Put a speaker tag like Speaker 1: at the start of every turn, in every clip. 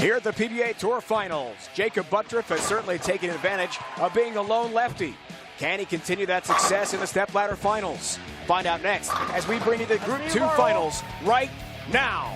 Speaker 1: Here at the PBA Tour Finals, Jacob Buttriff has certainly taken advantage of being a lone lefty. Can he continue that success in the Stepladder Finals? Find out next as we bring you the Group 2 Finals right now.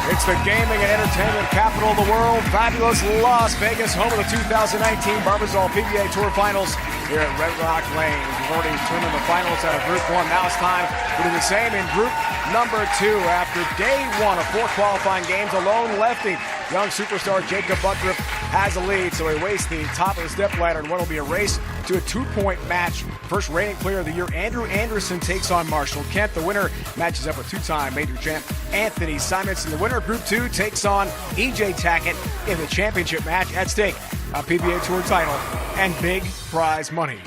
Speaker 1: It's the gaming and entertainment capital of the world, fabulous Las Vegas, home of the 2019 Barbasol PBA Tour Finals here at Red Rock Lane. We've already determined the finals out of Group 1. Now it's time to do the same in Group number 2. After day 1 of 4 qualifying games, a lone lefty, young superstar Jacob Buttriff has a lead, so he wastes the top of the stepladder in what will be a race to a 2-point match. First reigning player of the year, Andrew Anderson, takes on Marshall Kent. The winner matches up with two-time major champ Anthony Simonson. The winner of Group 2 takes on E.J. Tackett in the championship match. At stake, a PBA Tour title and big prize money.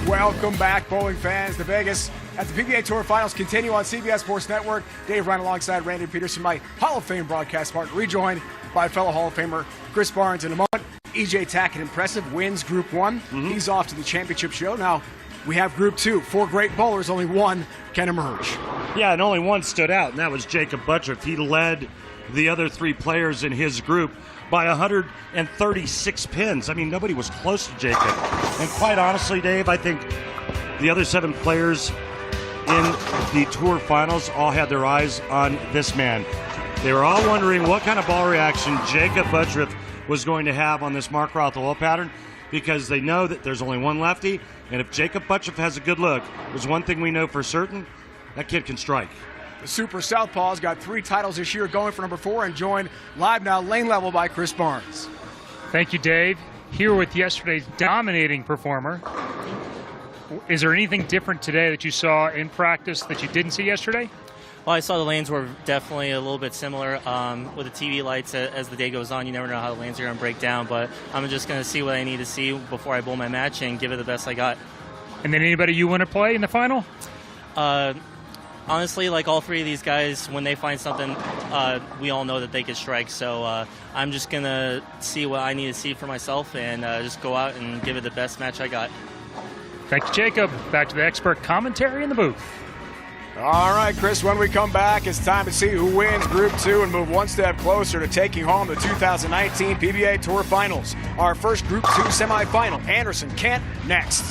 Speaker 1: Welcome back, bowling fans, to Vegas as the PBA Tour Finals continue on CBS Sports Network. Dave Ryan alongside Randy Peterson, my Hall of Fame broadcast partner, rejoined by fellow Hall of Famer Chris Barnes in a moment. E.J. Tackett, impressive, wins Group 1. He's off to the championship show. Now we have Group 2. 4 great bowlers, only one can emerge.
Speaker 2: Yeah, and only one stood out, and that was Jacob Buttriff. He led the other 3 players in his group by 136 pins. I mean, nobody was close to Jacob. And quite honestly, Dave, I think the other 7 players in the Tour Finals all had their eyes on this man. They were all wondering what kind of ball reaction Jacob Buttriff was going to have on this Mark Rothwell pattern, because they know that there's only one lefty, and if Jacob Buttriff has a good look, there's one thing we know for certain: that kid can strike.
Speaker 1: The Super Southpaw's got 3 titles this year, going for number 4, and joined live now lane level by Chris Barnes.
Speaker 3: Thank you, Dave. Here with yesterday's dominating performer. Is there anything different today that you saw in practice that you didn't see yesterday?
Speaker 4: Well, I saw the lanes were definitely a little bit similar with the TV lights. As the day goes on, you never know how the lanes are going to break down, but I'm just going to see what I need to see before I bowl my match and give it the best I got.
Speaker 3: And then anybody you want to play in the final?
Speaker 4: Honestly, like all 3 of these guys, when they find something, we all know that they can strike. So I'm just going to see what I need to see for myself and just go out and give it the best match I got.
Speaker 3: Thank you, Jacob. Back to the expert commentary in the booth.
Speaker 1: All right, Chris, when we come back, it's time to see who wins Group 2 and move one step closer to taking home the 2019 PBA Tour Finals. Our first Group 2 semifinal, Anderson Kent, next.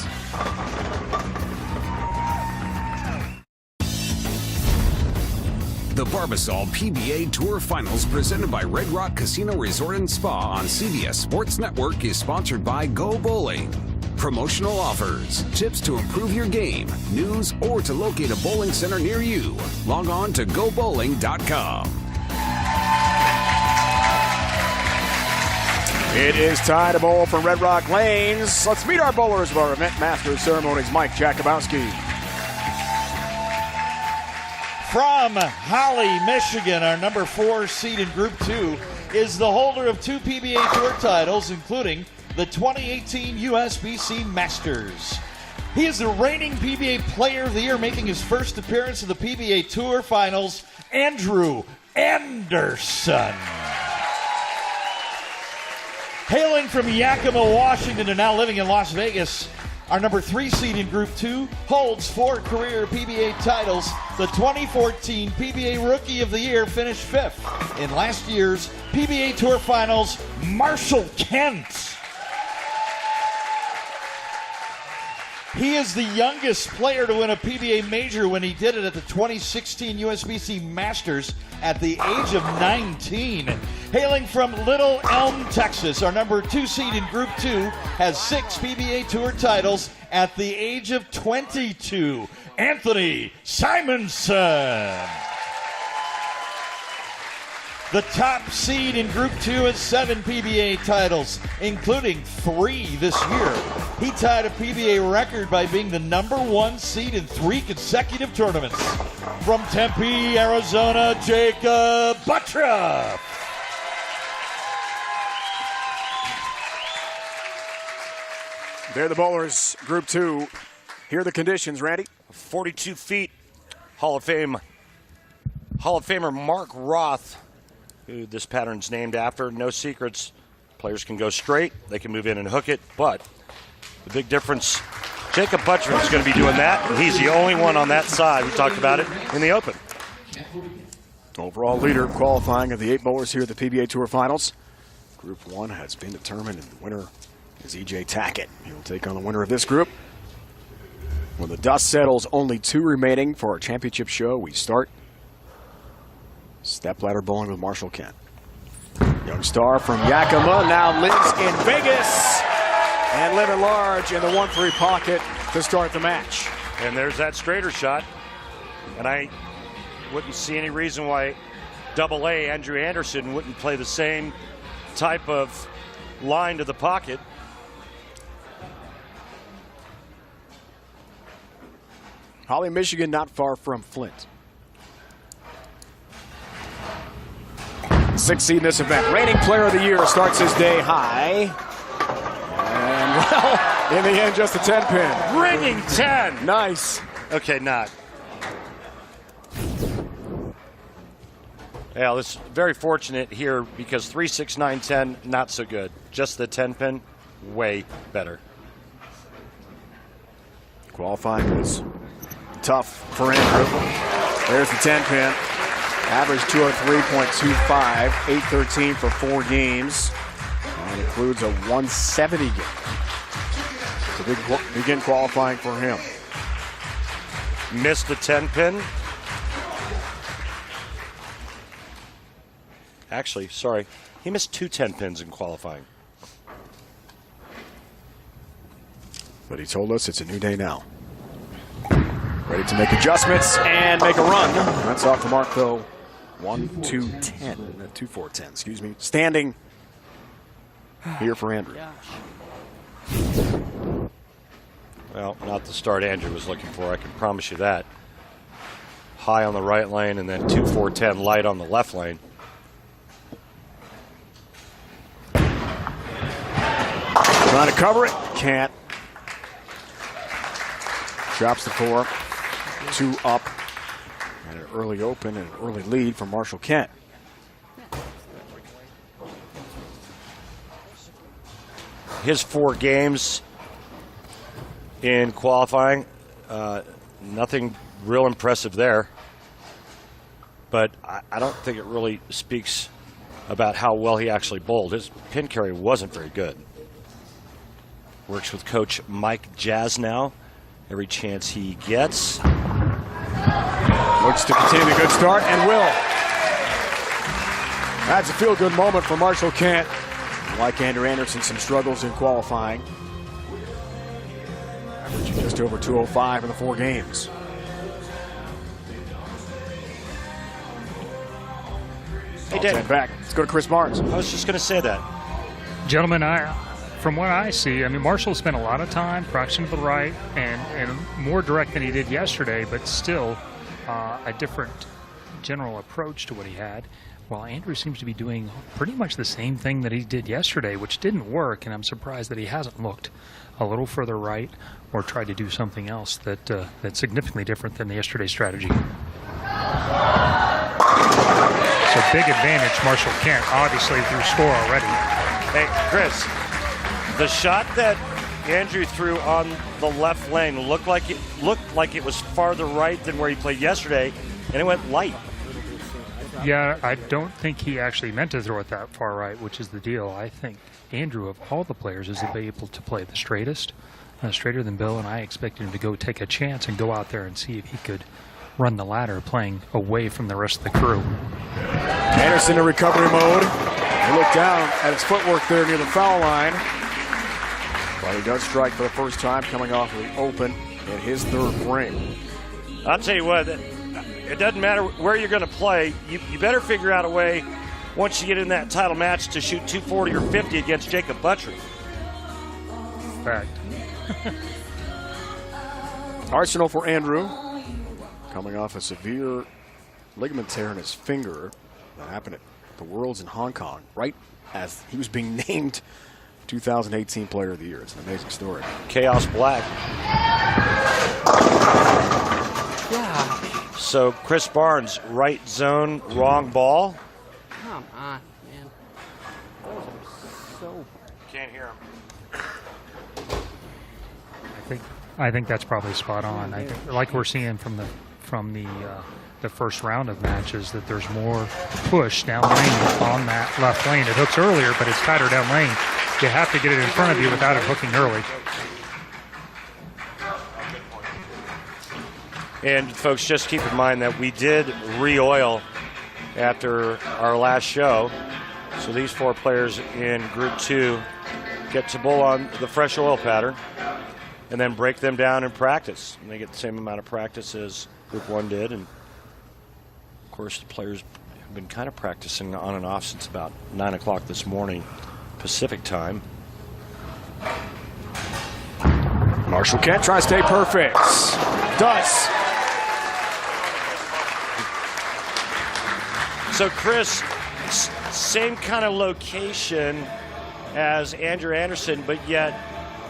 Speaker 5: The Barbasol PBA Tour Finals, presented by Red Rock Casino Resort and Spa on CBS Sports Network, is sponsored by Go Bowling. Promotional offers, tips to improve your game, news, or to locate a bowling center near you. Log on to gobowling.com.
Speaker 1: It is time to bowl from Red Rock Lanes. Let's meet our bowlers of our event master of ceremonies, Mike Jakubowski.
Speaker 6: From Holly, Michigan, our number 4 seed in Group 2 is the holder of 2 PBA Tour titles, including the 2018 USBC Masters. He is the reigning PBA Player of the Year, making his first appearance in the PBA Tour Finals, Andrew Anderson. Hailing from Yakima, Washington, and now living in Las Vegas, our number 3 seed in Group 2 holds 4 career PBA titles. The 2014 PBA Rookie of the Year finished 5th in last year's PBA Tour Finals, Marshall Kent. He is the youngest player to win a PBA major when he did it at the 2016 USBC Masters at the age of 19. Hailing from Little Elm, Texas, our number 2 seed in Group 2 has 6 PBA Tour titles at the age of 22. Anthony Simonson. The top seed in Group 2 has 7 PBA titles, including 3 this year. He tied a PBA record by being the number 1 seed in 3 consecutive tournaments. From Tempe, Arizona, Jacob Buttriff.
Speaker 1: They're the bowlers, Group 2. Here are the conditions, Randy.
Speaker 2: 42 feet, Hall of Famer Mark Roth, who this pattern's named after. No secrets. Players can go straight. They can move in and hook it. But the big difference, Jacob Butcher is going to be doing that. He's the only one on that side. We talked about it in the Open.
Speaker 1: Overall leader qualifying of the 8 bowlers here at the PBA Tour Finals. Group 1 has been determined, and the winner is E.J. Tackett. He'll take on the winner of this group. When the dust settles, only 2 remaining for our championship show. We start Stepladder bowling with Marshall Kent. Young star from Yakima now lives in Vegas and living large in the 1-3 pocket to start the match.
Speaker 2: And there's that straighter shot. And I wouldn't see any reason why AA Andrew Anderson wouldn't play the same type of line to the pocket.
Speaker 1: Holly, Michigan, not far from Flint. 6th seed in this event. Reigning player of the year starts his day high. And, well, in the end, just a 10-pin.
Speaker 2: Ringing 10.
Speaker 1: Nice.
Speaker 2: Okay, not. Yeah, this very fortunate here because 3, 6, 9, 10, not so good. Just the 10-pin, way better.
Speaker 1: Qualifying was tough for Andrew. There's the 10-pin. Average 203.25, 813 for 4 games. And includes a 170 game. So begin qualifying for him.
Speaker 2: Missed the 10-pin. Actually, sorry, he missed 2 10-pins in qualifying.
Speaker 1: But he told us it's a new day now. Ready to make adjustments and make a run. That's off the mark, though. 1, 2, 10. 2, 4, 10, excuse me. Standing here for Andrew.
Speaker 2: Well, not the start Andrew was looking for, I can promise you that. High on the right lane and then 2, 4, 10 light on the left lane.
Speaker 1: Trying to cover it. Can't. Drops the 4. 2 up. And an early open and an early lead for Marshall Kent.
Speaker 2: His 4 games in qualifying, nothing real impressive there. But I don't think it really speaks about how well he actually bowled. His pin carry wasn't very good. Works with Coach Mike Jazz now. Every chance he gets.
Speaker 1: Looks to continue the good start and will. That's a feel-good moment for Marshall Kent. Like Andrew Anderson, some struggles in qualifying. Averaging just over 205 in the 4 games.
Speaker 2: Hey, Dave.
Speaker 1: 10 back. Let's go to Chris Barnes.
Speaker 2: I was just going to say that.
Speaker 3: Gentlemen, from what I see, I mean, Marshall spent a lot of time practicing to the right and more direct than he did yesterday, but still a different general approach to what he had. While Andrew seems to be doing pretty much the same thing that he did yesterday, which didn't work, and I'm surprised that he hasn't looked a little further right or tried to do something else that's significantly different than the yesterday's strategy. So big advantage, Marshall Kent, obviously through score already.
Speaker 2: Hey, Chris, the shot that Andrew threw on the left lane looked like it was farther right than where he played yesterday, and it went light.
Speaker 3: Yeah, I don't think he actually meant to throw it that far right, which is the deal. I think Andrew, of all the players, is able to play the straightest, straighter than Bill, and I expected him to go take a chance and go out there and see if he could run the ladder playing away from the rest of the crew.
Speaker 1: Anderson in recovery mode. He looked down at his footwork there near the foul line. But he does strike for the first time coming off of the open in his 3rd frame.
Speaker 2: I'll tell you what, it doesn't matter where you're going to play. You better figure out a way, once you get in that title match, to shoot 240 or 50 against Jacob Butcher.
Speaker 3: Fact.
Speaker 1: Arsenal for Andrew. Coming off a severe ligament tear in his finger. That happened at the Worlds in Hong Kong, right as he was being named 2018 Player of the Year. It's an amazing story.
Speaker 2: Chaos Black.
Speaker 7: Yeah.
Speaker 2: So Chris Barnes, right zone, wrong ball.
Speaker 7: Come on, man. Those are so.
Speaker 2: Can't hear him.
Speaker 3: I think that's probably spot on. I think, like we're seeing from the first round of matches, that there's more push down lane on that left lane. It hooks earlier, but it's tighter down lane. You have to get it in front of you without it hooking early.
Speaker 2: And folks, just keep in mind that we did re-oil after our last show. So these 4 players in Group 2 get to bowl on the fresh oil pattern and then break them down in practice. And they get the same amount of practice as Group 1 did. And of course, the players have been kind of practicing on and off since about 9 o'clock this morning, Pacific time.
Speaker 1: Marshall Kent tries to stay perfect. Does.
Speaker 2: So Chris, same kind of location as Andrew Anderson, but yet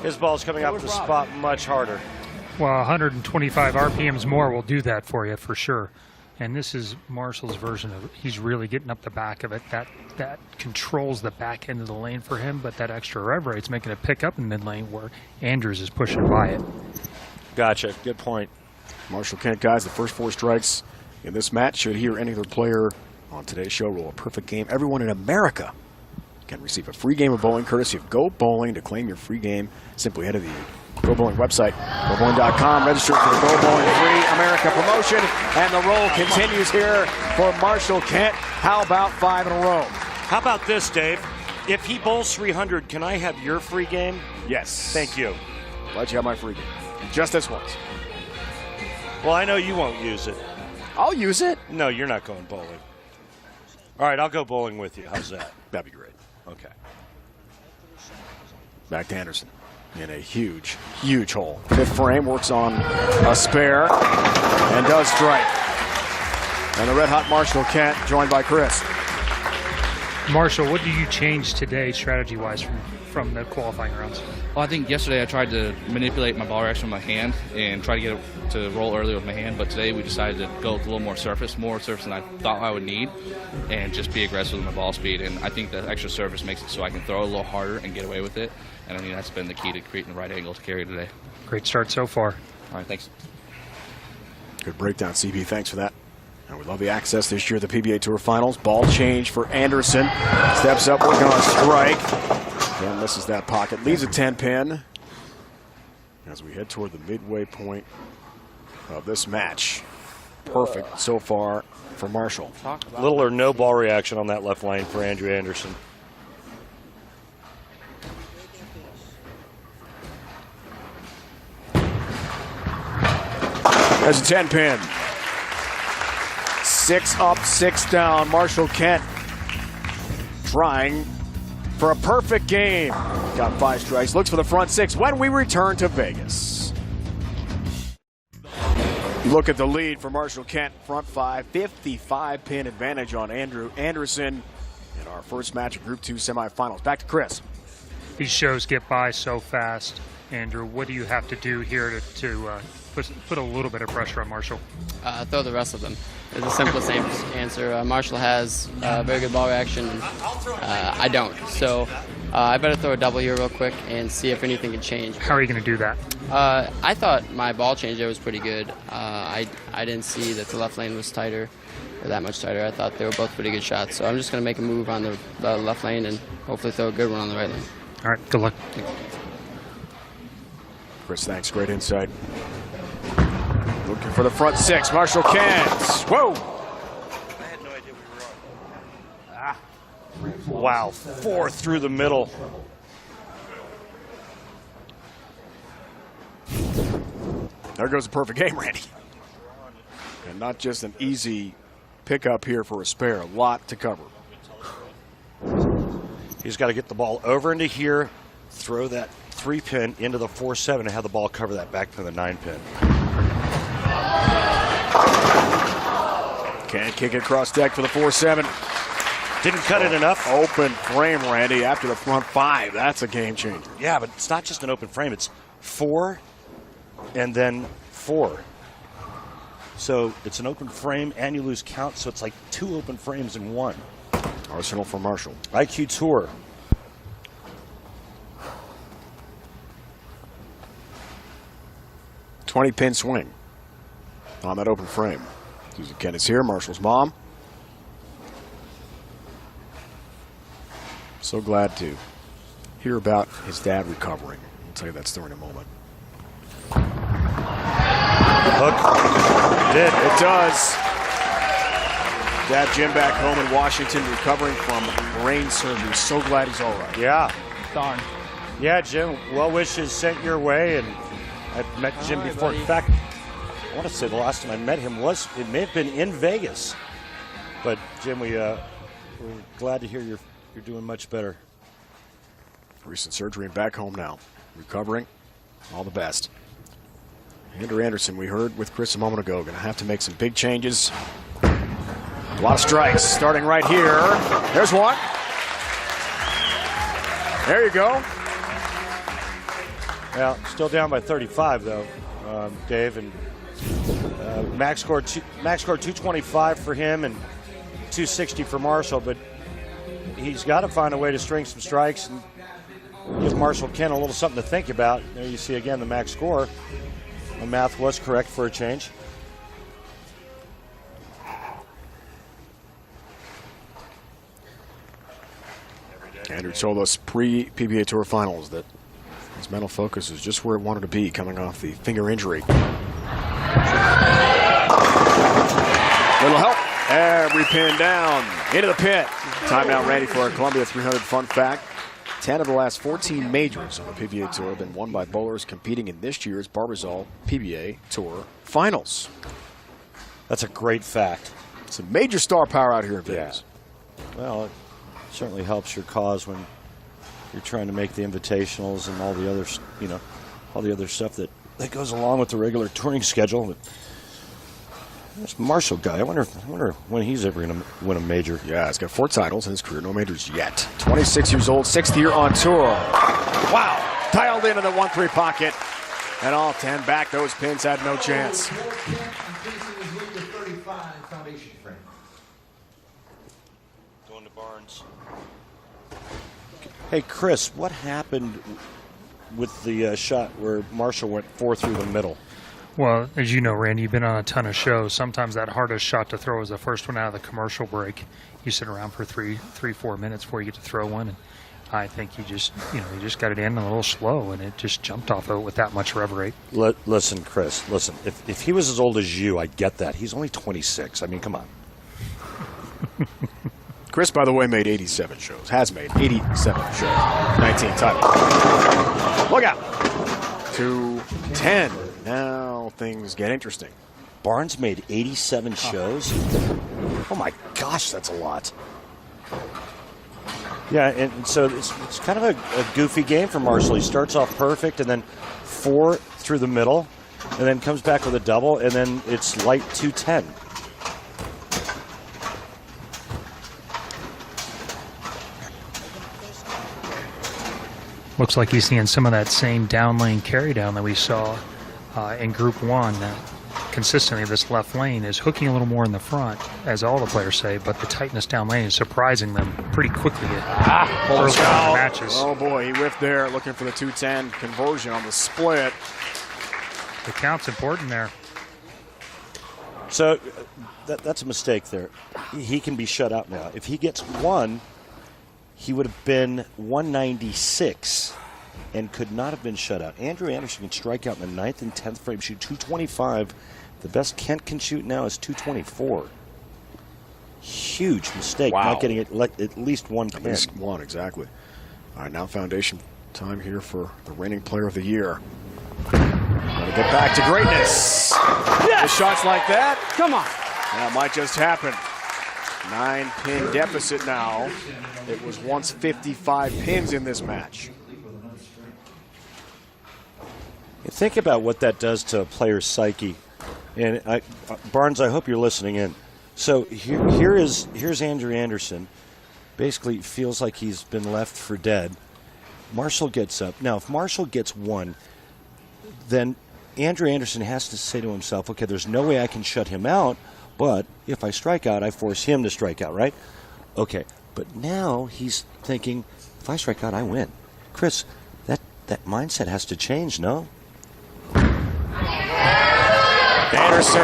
Speaker 2: his ball's coming off the spot much harder.
Speaker 3: Well, 125 RPMs more will do that for you for sure. And this is Marshall's version of it. He's really getting up the back of it. That controls the back end of the lane for him, but that extra rev rate's making it pick up in mid lane where Andrews is pushing by it.
Speaker 2: Gotcha. Good point.
Speaker 1: Marshall Kent, guys, the first 4 strikes in this match should hear any other player on today's show roll a perfect game. Everyone in America can receive a free game of bowling courtesy of Go Bowling. To claim your free game, simply head to the Go Bowling website, GoBowling.com. Register for the Go Bowling Free America promotion. And the roll continues here for Marshall Kent. How about 5 in a row?
Speaker 2: How about this, Dave? If he bowls 300, can I have your free game?
Speaker 1: Yes.
Speaker 2: Thank you.
Speaker 1: Let you have my free game. Just this once.
Speaker 2: Well, I know you won't use it.
Speaker 1: I'll use it.
Speaker 2: No, you're not going bowling. All right, I'll go bowling with you. How's that?
Speaker 1: That'd be great.
Speaker 2: Okay.
Speaker 1: Back to Anderson in a huge, huge hole. 5th frame, works on a spare and does strike. And the red-hot Marshall Kent, joined by Chris.
Speaker 3: Marshall, what do you change today strategy-wise from the qualifying rounds?
Speaker 8: Well, I think yesterday I tried to manipulate my ball reaction with my hand and try to get it to roll early with my hand, but today we decided to go with a little more surface than I thought I would need, and just be aggressive with my ball speed. And I think the extra surface makes it so I can throw a little harder and get away with it. And I think that's been the key to creating the right angle to carry today.
Speaker 3: Great start so far.
Speaker 8: All right, thanks.
Speaker 1: Good breakdown, CB. Thanks for that. And we love the access this year at the PBA Tour Finals. Ball change for Anderson. Steps up, working on a strike. And misses that pocket. Leaves a 10-pin as we head toward the midway point of this match. Perfect so far for Marshall.
Speaker 2: Little or no ball reaction on that left lane for Andrew Anderson.
Speaker 1: There's a 10-pin. 6 up, 6 down. Marshall Kent trying for a perfect game. Got 5 strikes. Looks for the front 6 when we return to Vegas. Look at the lead for Marshall Kent. Front 5, 55-pin advantage on Andrew Anderson in our first match of Group 2 semifinals. Back to Chris.
Speaker 3: These shows get by so fast. Andrew, what do you have to do here to put a little bit of pressure on Marshall?
Speaker 7: Throw the rest of them. It's the simplest answer. Marshall has very good ball reaction. I don't. So I better throw a double here real quick and see if anything can change.
Speaker 3: How are you going to do that?
Speaker 7: I thought my ball change there was pretty good. I didn't see that the left lane was tighter, or that much tighter. I thought they were both pretty good shots. So I'm just going to make a move on the left lane and hopefully throw a good one on the right lane.
Speaker 3: All right, good luck.
Speaker 1: Chris, thanks. Great insight. Looking for the front 6. Marshall Kent. Whoa!
Speaker 2: I had no idea we were on. Wow, 4 through the middle.
Speaker 1: There goes a perfect game, Randy. And not just an easy pickup here for a spare. A lot to cover.
Speaker 2: He's got to get the ball over into here, throw that 3-pin into the 4-7 and have the ball cover that back pin, the 9-pin.
Speaker 1: Can't kick it across deck for the 4-7.
Speaker 2: Didn't cut it enough.
Speaker 1: Open frame, Randy, after the front 5. That's a game changer.
Speaker 2: Yeah, but it's not just an open frame. It's 4 and then 4. So it's an open frame and you lose count, so it's like 2 open frames in 1.
Speaker 1: Arsenal for Marshall.
Speaker 2: IQ Tour.
Speaker 1: Pin swing on that open frame. Susan Kent is here, Marshall's mom. So glad to hear about his dad recovering. I'll tell you that story in a moment.
Speaker 2: Hook. Did.
Speaker 1: It does. Dad Jim back home in Washington recovering from brain surgery. So glad he's all right.
Speaker 2: Yeah.
Speaker 7: Darn.
Speaker 2: Yeah, Jim, well wishes sent your way, and I've met Jim before. In fact, I want to say the last time I met him it may have been in Vegas. But Jim, we're glad to hear you're doing much better.
Speaker 1: Recent surgery and back home now. Recovering. All the best. Andrew Anderson, we heard with Chris a moment ago, going to have to make some big changes. A lot of strikes starting right here. There's one. There you go.
Speaker 2: Well, still down by 35 though, Dave, and max score 225 for him and 260 for Marshall, but he's got to find a way to string some strikes and give Marshall Kent a little something to think about. There you see again the max score. The math was correct for a change.
Speaker 1: Andrew told us pre-PBA Tour Finals that his mental focus is just where it wanted to be coming off the finger injury. Little help. Every pin down. Into the pit. Timeout ready for our Columbia 300 fun fact. 10 of the last 14 majors on the PBA Tour have been won by bowlers competing in this year's Barbasol PBA Tour Finals.
Speaker 2: That's a great fact.
Speaker 1: It's a major star power out here in Vegas.
Speaker 2: Well, it certainly helps your cause when you're trying to make the invitationals and all the other, all the other stuff that goes along with the regular touring schedule. But this Marshall guy, I wonder when he's ever going to win a major.
Speaker 1: Yeah, he's got 4 titles in his career, no majors yet. 26 years old, 6th year on tour. Wow, dialed into the 1-3 pocket. And all 10 back. Those pins had no chance.
Speaker 2: Going to Barnes. Hey, Chris, what happened with the shot where Marshall went 4 through the middle?
Speaker 3: Well, as you know, Randy, you've been on a ton of shows. Sometimes that hardest shot to throw is the first one out of the commercial break. You sit around for 4 minutes before you get to throw one. And I think you just got it in a little slow, and it just jumped off of it with that much rev rate.
Speaker 2: Listen, Chris, if he was as old as you, I get that. He's only 26. I mean, come on.
Speaker 1: Chris, by the way, made 87 shows. Has made 87 shows. 19 titles. Look out. 2-10. Now things get interesting.
Speaker 2: Barnes made 87 shows? Oh, my gosh, that's a lot. Yeah, and so it's kind of a goofy game for Marshall. He starts off perfect, and then 4 through the middle, and then comes back with a double, and then it's light 210.
Speaker 3: Looks like he's seeing some of that same down lane carry down that we saw in Group 1. Consistently, this left lane is hooking a little more in the front, as all the players say, but the tightness down lane is surprising them pretty quickly at early in the matches.
Speaker 1: Oh boy, he whiffed there, looking for the 210 conversion on the split.
Speaker 3: The count's important there.
Speaker 2: So that's a mistake there. He can be shut out now. If he gets 1, he would have been 196 and could not have been shut out. Andrew Anderson can strike out in the 9th and 10th frame, shoot 225. The best Kent can shoot now is 224. Huge mistake.
Speaker 1: Wow.
Speaker 2: Not getting at least 1 pin.
Speaker 1: At least 1, exactly. All right, now foundation time here for the reigning player of the year. Gotta get back to greatness. Yes! With shots like that.
Speaker 9: Come on.
Speaker 1: That might just happen. 9-pin deficit now. It was once 55 pins in this match.
Speaker 2: Think about what that does to a player's psyche. And Barnes, I hope you're listening in. So here's Andrew Anderson,
Speaker 9: basically feels like he's been left for dead. Marshall gets up. Now, if Marshall gets one, then Andrew Anderson has to say to himself, okay, there's no way I can shut him out, but if I strike out, I force him to strike out, right? Okay, but now he's thinking, if I strike out, I win. Chris, that mindset has to change, no?
Speaker 1: Anderson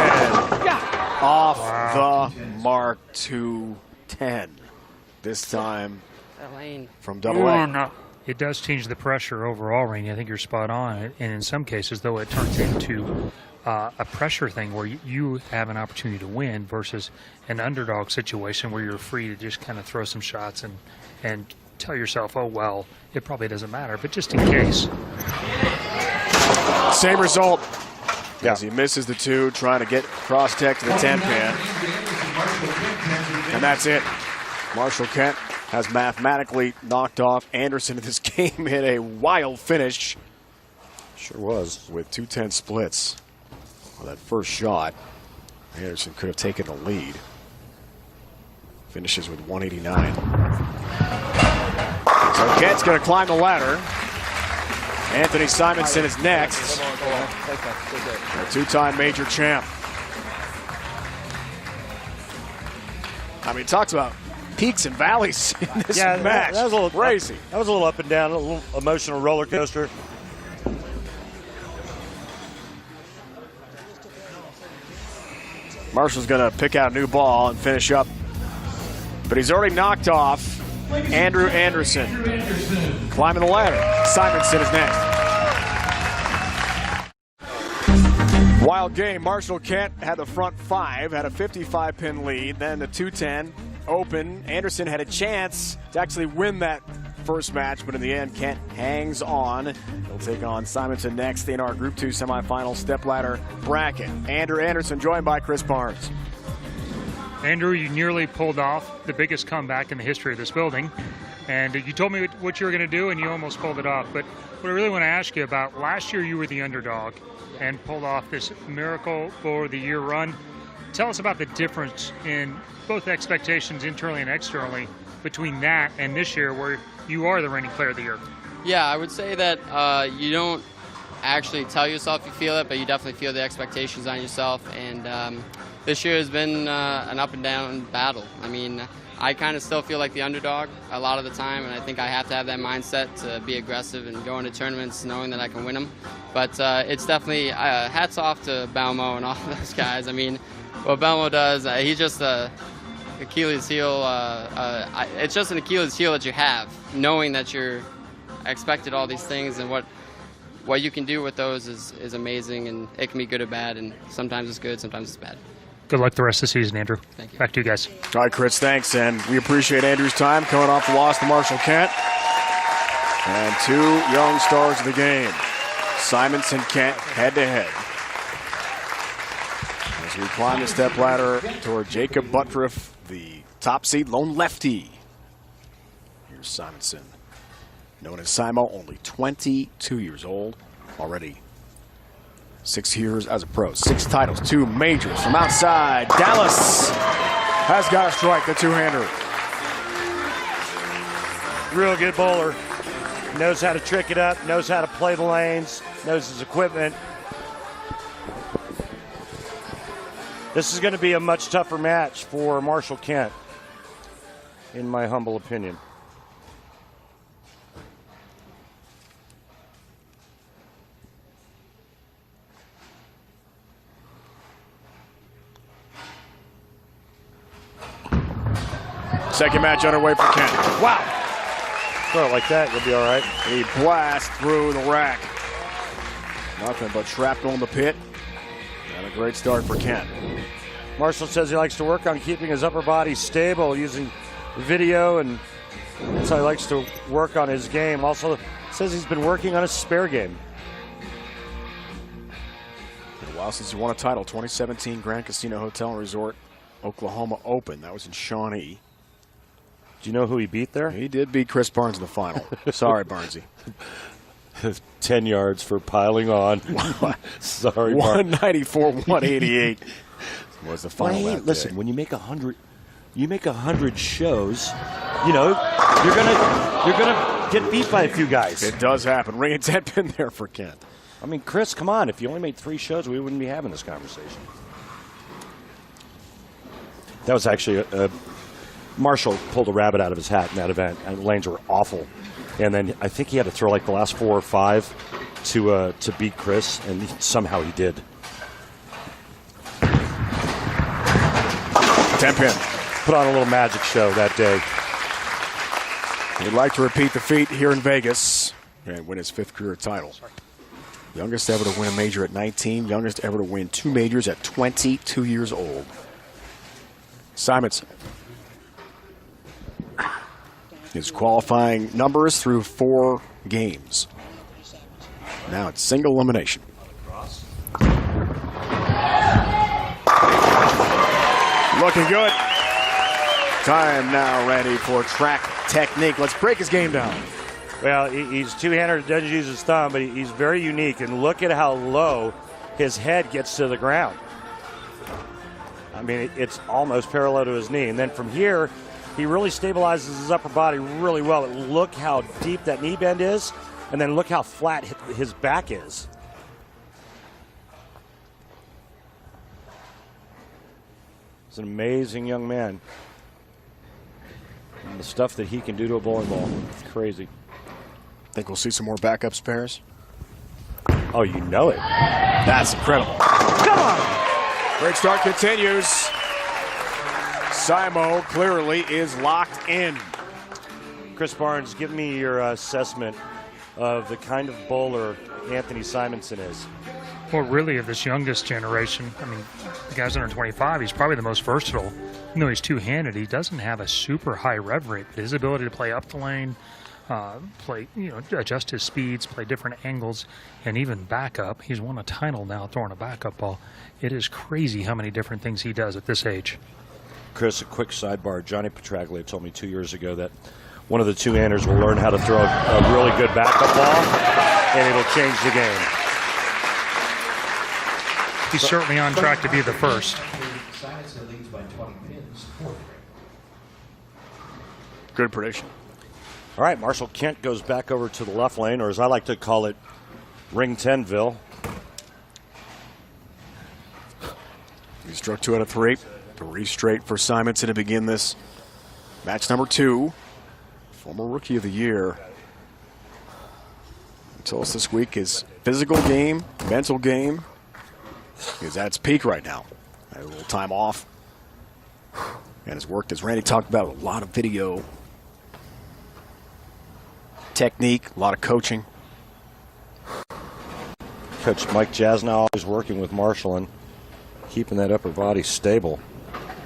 Speaker 1: off the mark, 210. This time from double A.
Speaker 3: No. It does change the pressure overall, Rainey. I think you're spot on. And in some cases, though, it turns into a pressure thing where you have an opportunity to win versus an underdog situation where you're free to just kind of throw some shots and tell yourself, oh, well, it probably doesn't matter. But just in case.
Speaker 1: Same result. As he misses the 2, trying to get cross-tech to the 10-pin. And that's it. Marshall Kent has mathematically knocked off Anderson in this game in a wild finish.
Speaker 9: Sure was.
Speaker 1: With 210 splits. Well, that first shot, Anderson could have taken the lead. Finishes with 189. So Kent's going to climb the ladder. Anthony Simonson is next. A two-time major champ. I mean, talks about peaks and valleys in this match.
Speaker 2: That was a little
Speaker 1: crazy.
Speaker 2: That was a little up and down, a little emotional roller coaster.
Speaker 1: Marshall's going to pick out a new ball and finish up. But he's already knocked off Andrew Anderson. Climbing the ladder. Simonson is next. Wild game. Marshall Kent had the front 5, had a 55-pin lead. Then the 210 open. Anderson had a chance to actually win that first match, but in the end, Kent hangs on. He'll take on Simonson next in our Group 2 semifinal stepladder bracket. Andrew Anderson joined by Chris Barnes.
Speaker 3: Andrew, you nearly pulled off the biggest comeback in the history of this building. And you told me what you were going to do, and you almost pulled it off. But what I really want to ask you about, last year you were the underdog and pulled off this miracle for the year run. Tell us about the difference in both expectations internally and externally between that and this year where you are the reigning player of the year.
Speaker 7: Yeah, I would say that you don't actually tell yourself you feel it, but you definitely feel the expectations on yourself. And this year has been an up and down battle. I mean, I kind of still feel like the underdog a lot of the time, and I think I have to have that mindset to be aggressive and go into tournaments knowing that I can win them. But it's definitely hats off to Balmo and all those guys. I mean, what Balmo does, he's just Achilles heel. It's just an Achilles heel that you have, knowing that you're expected all these things, and what you can do with those is amazing, and it can be good or bad, and sometimes it's good, sometimes it's bad.
Speaker 3: Good luck the rest of the season, Andrew.
Speaker 7: Thank you.
Speaker 3: Back to you guys.
Speaker 1: All right, Chris, thanks. And we appreciate Andrew's time coming off the loss to Marshall Kent. And 2 young stars of the game, Simonson Kent, head-to-head. As we climb the stepladder toward Jacob Buttriff, the top seed lone lefty. Here's Simonson, known as Simo, only 22 years old, already 6 years as a pro, 6 titles, 2 majors from outside. Dallas has got to strike the two-hander.
Speaker 2: Real good bowler. Knows how to trick it up, knows how to play the lanes, knows his equipment. This is going to be a much tougher match for Marshall Kent, in my humble opinion.
Speaker 1: Second match underway for Kent. Wow.
Speaker 2: Throw it like that, you'll be all right.
Speaker 1: A blast through the rack. Nothing but shrapnel in the pit. And a great start for Kent.
Speaker 2: Marshall says he likes to work on keeping his upper body stable using video, and that's how he likes to work on his game. Also says he's been working on his spare game.
Speaker 1: Been a while since he won a title. 2017 Grand Casino Hotel and Resort Oklahoma Open. That was in Shawnee.
Speaker 2: Do you know who he beat there?
Speaker 1: He did beat Chris Barnes in the final. Sorry, Barnesy.
Speaker 9: 10 yards for piling on. Sorry,
Speaker 1: 194, 188 was the final.
Speaker 9: Listen, when you make 100 shows, you know, you're gonna get beat by a few guys.
Speaker 1: It does happen. Ring and 10 pin there for Kent.
Speaker 9: I mean, Chris, come on. If you only made 3 shows, we wouldn't be having this conversation. That was actually Marshall pulled a rabbit out of his hat in that event, and the lanes were awful. And then I think he had to throw like the last 4 or 5 to beat Chris, and somehow he did.
Speaker 1: 10 pin.
Speaker 9: Put on a little magic show that day.
Speaker 1: He'd like to repeat the feat here in Vegas and win his 5th career title. Youngest ever to win a major at 19, youngest ever to win 2 majors at 22 years old. Simonson. His qualifying numbers through 4 games. Now it's single elimination. Looking good. Time now ready for track technique. Let's break his game down.
Speaker 2: Well, he's two-handed, doesn't use his thumb, but he's very unique. And look at how low his head gets to the ground. I mean, it's almost parallel to his knee. And then from here, he really stabilizes his upper body really well. But look how deep that knee bend is, and then look how flat his back is. He's an amazing young man. And the stuff that he can do to a bowling ball, it's crazy.
Speaker 1: Think we'll see some more backup spares?
Speaker 2: Oh, you know it.
Speaker 1: That's incredible.
Speaker 2: Come on!
Speaker 1: Great start continues. Simo clearly is locked in.
Speaker 2: Chris Barnes, give me your assessment of the kind of bowler Anthony Simonson is.
Speaker 3: Well, really, of this youngest generation, I mean, the guy's under 25. He's probably the most versatile. Even though he's two-handed, he doesn't have a super high rev rate. But his ability to play up the lane, play, adjust his speeds, play different angles, and even backup. He's won a title now throwing a backup ball. It is crazy how many different things he does at this age.
Speaker 9: Chris, a quick sidebar. Johnny Petraglia told me 2 years ago that one of the two-handers will learn how to throw a really good backup ball, and it'll change the game.
Speaker 3: He's certainly on track to be the first.
Speaker 1: Good prediction.
Speaker 9: All right, Marshall Kent goes back over to the left lane, or as I like to call it, Ring 10ville.
Speaker 1: He struck 2 out of 3. 3 straight for Simonson to begin this match number 2. Former Rookie of the Year. He told us this week his physical game, mental game, is at its peak right now. Had a little time off. And has worked, as Randy talked about, a lot of video. Technique, a lot of coaching.
Speaker 9: Coach Mike Jasnow always working with Marshall and keeping that upper body stable.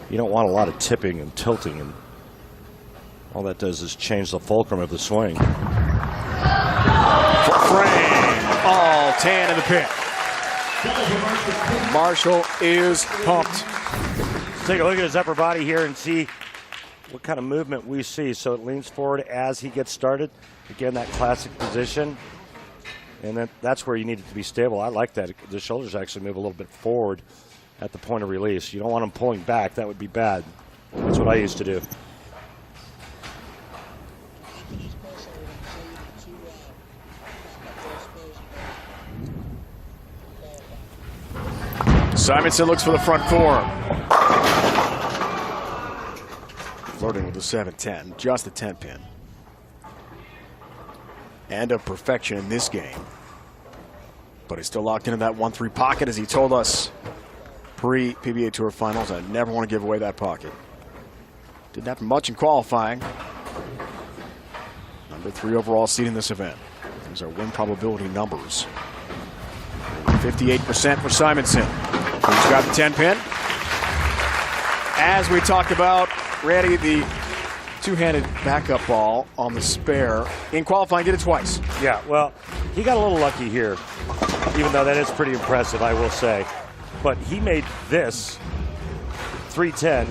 Speaker 9: You don't want a lot of tipping and tilting, and all that does is change the fulcrum of the swing.
Speaker 1: For frame, all 10 in the pit. Marshall is pumped.
Speaker 2: Let's take a look at his upper body here and see what kind of movement we see. So it leans forward as he gets started. Again, that classic position. And that's where you need it to be stable. I like that. The shoulders actually move a little bit forward at the point of release. You don't want them pulling back. That would be bad. That's what I used to do.
Speaker 1: Simonson looks for the front 4. Flirting with the 7-10, just a 10 pin. And a perfection in this game. But he's still locked into that 1-3 pocket, as he told us pre-PBA Tour Finals. I never want to give away that pocket. Didn't happen much in qualifying. Number 3 overall seed in this event. These are win probability numbers. 58% for Simonson. He's got the 10 pin. As we talked about, Randy, the two-handed backup ball on the spare. In qualifying, did it twice.
Speaker 2: Yeah, well, he got a little lucky here, even though that is pretty impressive, I will say. But he made this 310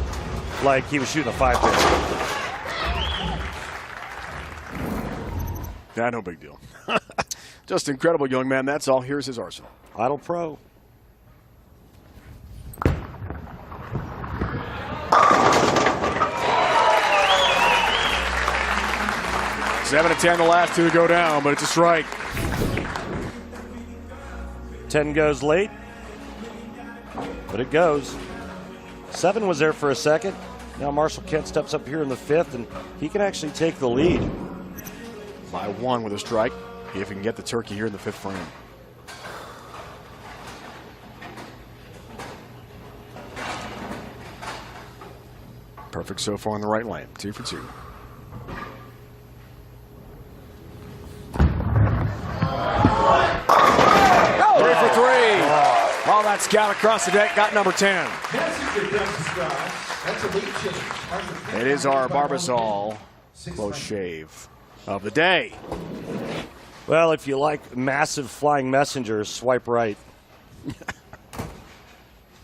Speaker 2: like he was shooting a 5-pin.
Speaker 1: Yeah, no big deal. Just incredible young man. That's all. Here's his arsenal.
Speaker 2: Idle Pro.
Speaker 1: 7-10, the last two to go down, but it's a strike.
Speaker 2: 10 goes late, but it goes. 7 was there for a second. Now Marshall Kent steps up here in the 5th, and he can actually take the lead.
Speaker 1: By 1 with a strike, if he can get the turkey here in the 5th frame. Perfect so far on the right lane, 2 for 2. Oh, 3 for 3. All that scout across the deck got number 10. It is our Barbasol close shave of the day.
Speaker 2: Well, if you like massive flying messengers, swipe right.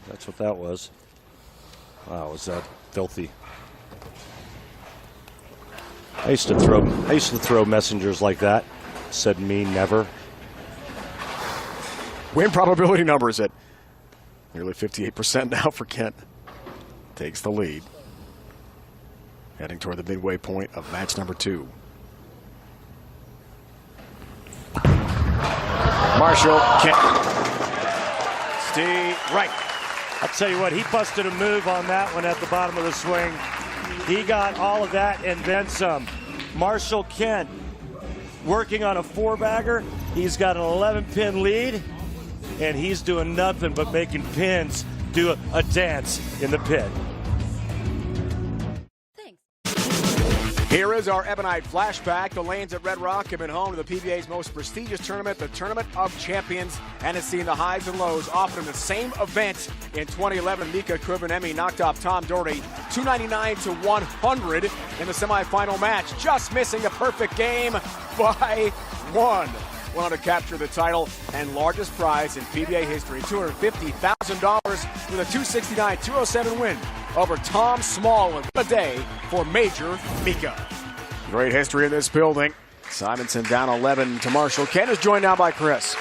Speaker 2: That's what that was. Wow, was that filthy. I used to throw messengers like that. Said me never.
Speaker 1: Win probability numbers at nearly 58% now for Kent. Takes the lead. Heading toward the midway point of match number 2. Marshall Kent. Steve right.
Speaker 2: I'll tell you what, he busted a move on that one at the bottom of the swing. He got all of that and then some. Marshall Kent working on a 4-bagger. He's got an 11-pin lead, and he's doing nothing but making pins do a dance in the pit.
Speaker 1: Here is our Ebonite flashback. The lanes at Red Rock have been home to the PBA's most prestigious tournament, the Tournament of Champions, and has seen the highs and lows. Often in the same event in 2011, Mika Kubanemi knocked off Tom Doherty 299 to 100 in the semifinal match, just missing a perfect game by 1. Went on to capture the title and largest prize in PBA history, $250,000 with a 269-207 win over Tom Small. A day for Major Mika. Great history in this building. Simonson down 11 to Marshall. Kent is joined now by Chris.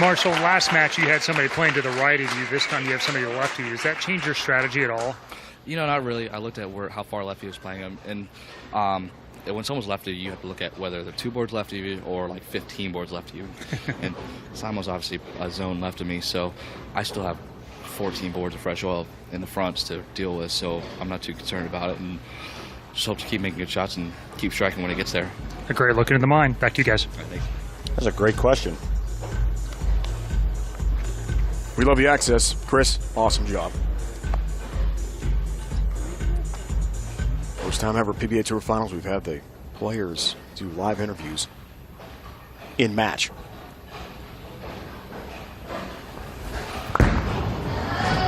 Speaker 3: Marshall, last match you had somebody playing to the right of you. This time you have somebody to the left of you. Does that change your strategy at all?
Speaker 8: You know, not really. I looked at how far left he was playing him, and when someone's left of you, you have to look at whether they're 2 boards left of you or like 15 boards left of you. And Simon's obviously a zone left of me, so I still have 14 boards of fresh oil in the fronts to deal with, so I'm not too concerned about it, and just hope to keep making good shots and keep striking when it gets there.
Speaker 3: A great look into the mind. Back to you guys.
Speaker 8: Right, thanks.
Speaker 2: That's a great question.
Speaker 1: We love the access. Chris, awesome job. First time ever PBA Tour Finals we've had the players do live interviews in match.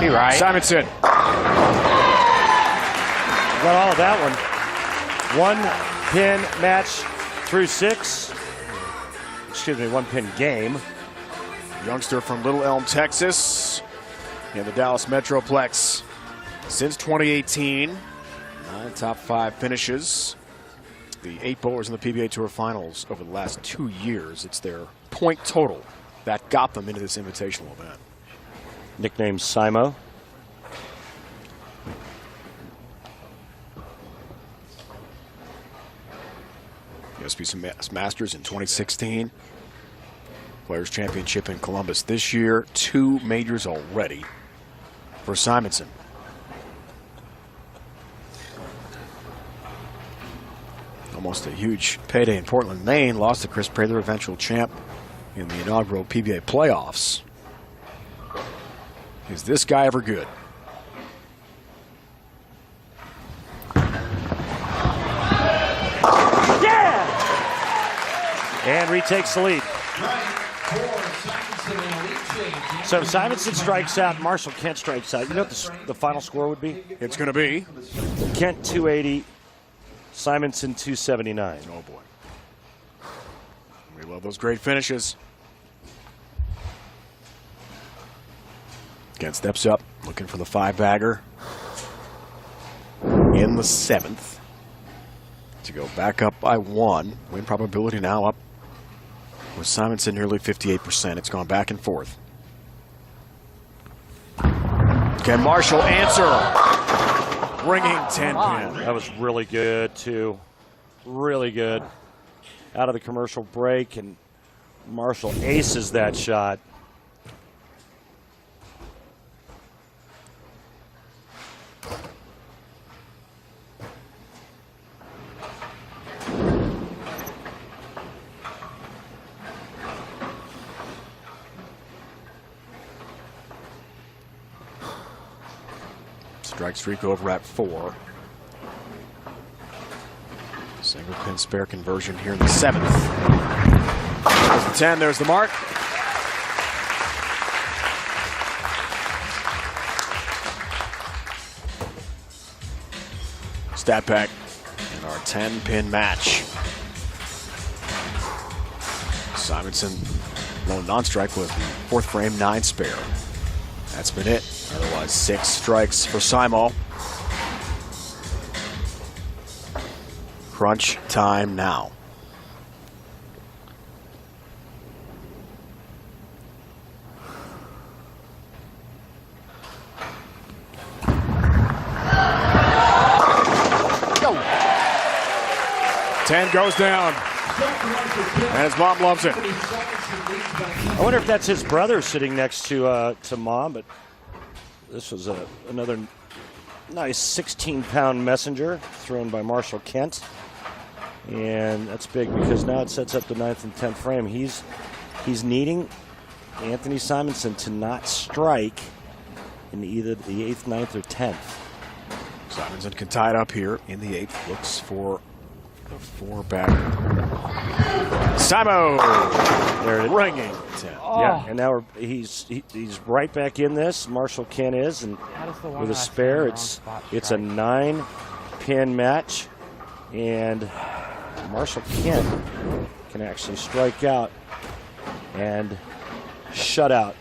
Speaker 7: Be right.
Speaker 1: Simonson.
Speaker 2: Got all of that one. 1-pin match through 6. Excuse me, 1-pin game.
Speaker 1: Youngster from Little Elm, Texas, in the Dallas Metroplex. Since 2018, 9 top 5 finishes. The 8 bowlers in the PBA Tour Finals over the last 2 years. It's their point total that got them into this invitational event.
Speaker 2: Nicknamed Simo.
Speaker 1: USBC Masters in 2016. Players Championship in Columbus this year. 2 majors already for Simonson. Almost a huge payday in Portland, Maine. Lost to Chris Prather, eventual champ in the inaugural PBA playoffs. Is this guy ever good?
Speaker 2: Yeah! And retakes the lead. So Simonson strikes out, Marshall Kent strikes out. You know what the final score would be?
Speaker 1: It's going to be
Speaker 2: Kent 280, Simonson 279.
Speaker 1: Oh boy. We love those great finishes. Kent steps up, looking for the 5-bagger in the 7th to go back up by 1. Win probability now up with Simonson nearly 58%. It's gone back and forth. Can Marshall answer? Bringing 10 pin.
Speaker 2: That was really good, too. Really good.
Speaker 9: out of the commercial break, and Marshall aces that shot.
Speaker 1: Strike streak over at 4. Single pin spare conversion here in the 7th. There's the 10, there's the mark. Stat pack in our 10-pin match. Simonson, lone non-strike with 4th frame, 9 spare. That's been it. Otherwise, 6 strikes for Simo. Crunch time now. Go. 10 goes down. And his mom loves it.
Speaker 9: I wonder if that's his brother sitting next to Mom, but this was another nice 16-pound messenger thrown by Marshall Kent. And that's big because now it sets up the 9th and 10th frame. He's needing Anthony Simonson to not strike in either the 8th, 9th, or 10th.
Speaker 1: Simonson can tie it up here in the 8th. Looks for the 4 back. Simo!
Speaker 9: There it is.
Speaker 1: Ringing 10.
Speaker 9: Oh. Yeah, and now he's right back in this. Marshall Kent is, and with a spare, it's a 9-pin match, and Marshall Kent can actually strike out and shut out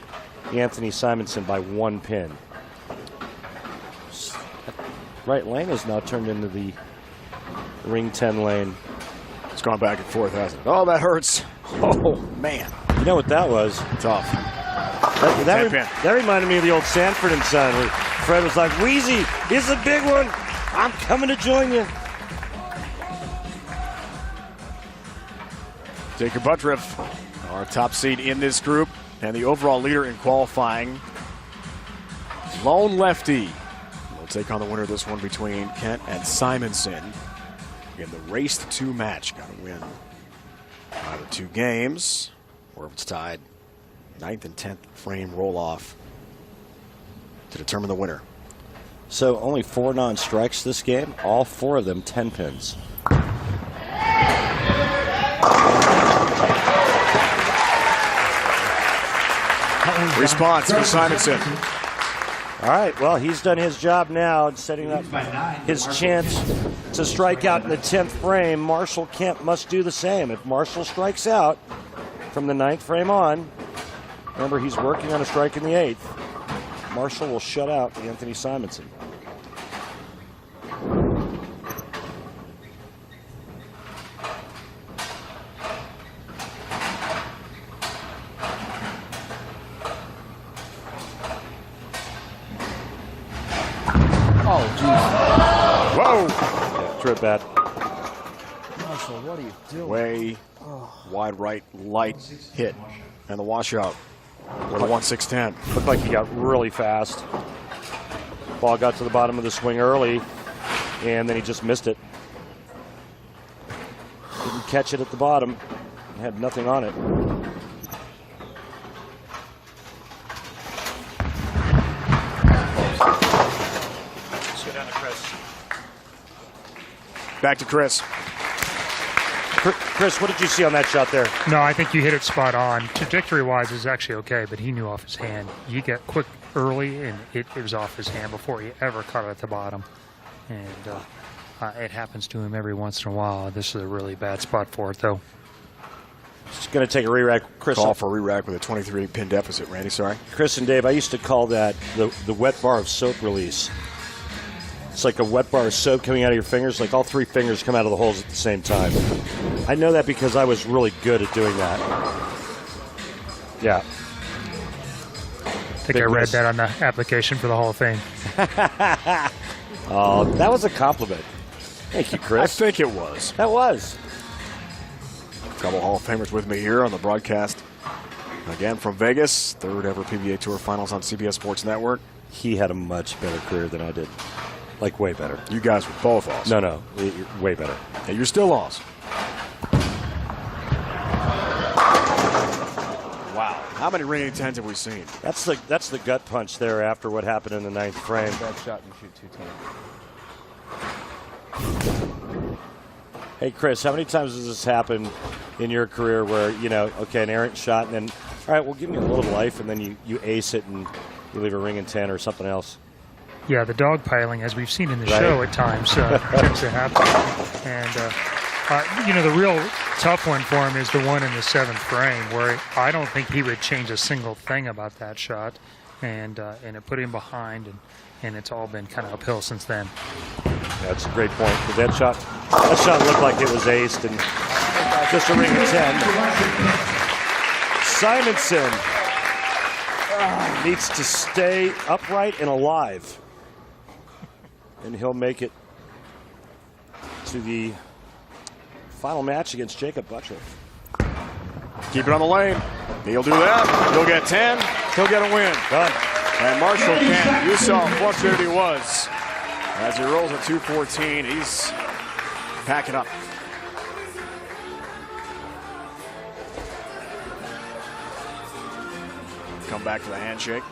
Speaker 9: Anthony Simonson by 1 pin. Right lane has now turned into the ring 10 lane.
Speaker 1: It's gone back and forth, hasn't it? Oh, that hurts. Oh, man.
Speaker 9: You know what that was?
Speaker 1: Tough.
Speaker 9: That reminded me of the old Sanford and Son, where Fred was like, Wheezy, here's a big one. I'm coming to join you.
Speaker 1: Jacob Buttriff, our top seed in this group, and the overall leader in qualifying. Lone lefty will take on the winner of this one between Kent and Simonson. Again, the race to 2 match. Got to win either 2 games, or if it's tied, 9th and 10th frame roll off to determine the winner.
Speaker 9: So only 4 non-strikes this game, all 4 of them 10 pins.
Speaker 1: Response for Simonson.
Speaker 9: All right, well, he's done his job now and setting up his chance to strike out in the 10th frame. Marshall Kent must do the same. If Marshall strikes out from the 9th frame on, remember he's working on a strike in the 8th, Marshall will shut out Anthony Simonson.
Speaker 1: Whoa!
Speaker 9: Yeah, trip bad.
Speaker 6: Marshall, what are you doing?
Speaker 1: Way wide right, light hit. And the washout with a 1-6-10.
Speaker 9: Looked like he got really fast. Ball got to the bottom of the swing early, and then he just missed it. Didn't catch it at the bottom. Had nothing on it. Let's go down to Chris.
Speaker 1: Back to Chris.
Speaker 9: Chris, what did you see on that shot there?
Speaker 3: No, I think you hit it spot on. Trajectory-wise, it's actually okay, but he knew off his hand. You get quick early, and it was off his hand before he ever caught it at the bottom. And it happens to him every once in a while. This is a really bad spot for it, though.
Speaker 9: Just going to take a re-rack. Chris,
Speaker 1: Call for a re-rack with a 23-pin deficit. Randy, sorry.
Speaker 9: Chris and Dave, I used to call that the wet bar of soap release. It's like a wet bar of soap coming out of your fingers, like all 3 fingers come out of the holes at the same time. I know that because I was really good at doing that. Yeah.
Speaker 3: I think I read that on the application for the Hall of Fame.
Speaker 9: Oh, that was a compliment. Thank you, Chris.
Speaker 1: I think it was.
Speaker 9: That was.
Speaker 1: couple Hall of Famers with me here on the broadcast. Again from Vegas, third ever PBA Tour Finals on CBS Sports Network.
Speaker 9: He had a much better career than I did. Like, way better.
Speaker 1: You guys were both awesome.
Speaker 9: No, way better.
Speaker 1: Yeah, you're still awesome. Wow. How many ringing 10s have we seen?
Speaker 9: That's the gut punch there after what happened in the 9th frame.
Speaker 8: Bad shot, you shoot 210.
Speaker 9: Hey, Chris, how many times has this happened in your career where, okay, an errant shot, and then, all right, well, give me a little life, and then you ace it and you leave a ring in 10 or something else?
Speaker 3: Yeah, the dogpiling, as we've seen in the show at times, tends to happen. And, the real tough one for him is the one in the 7th frame, where I don't think he would change a single thing about that shot, and it put him behind, and it's all been kind of uphill since then.
Speaker 9: That's a great point. That shot looked like it was aced, and just a ring of 10. Simonson needs to stay upright and alive, and he'll make it to the final match against Jacob Buttriff.
Speaker 1: Keep it on the lane. He'll do that. He'll get 10. He'll get a win.
Speaker 9: Done.
Speaker 1: And Marshall Kent, you saw how frustrated he was. As he rolls at 214, he's packing up. Come back to the handshake.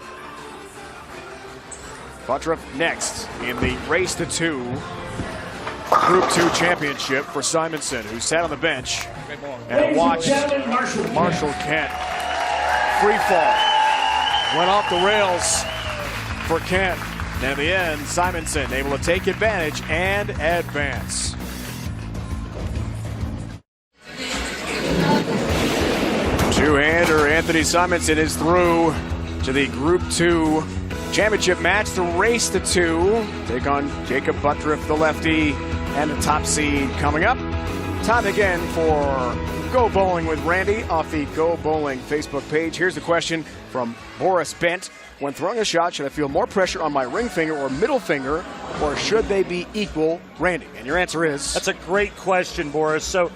Speaker 1: Buttriff next in the race to 2 Group 2 championship for Simonson, who sat on the bench and watched Marshall Kent free fall. Went off the rails for Kent. And in the end, Simonson able to take advantage and advance. Two-hander Anthony Simonson is through to the Group 2 championship match, the race to 2. Take on Jacob Buttriff, the lefty, and the top seed coming up. Time again for Go Bowling with Randy off the Go Bowling Facebook page. Here's the question from Boris Bent. When throwing a shot, should I feel more pressure on my ring finger or middle finger, or should they be equal, Randy? And your answer is?
Speaker 9: That's a great question, Boris. So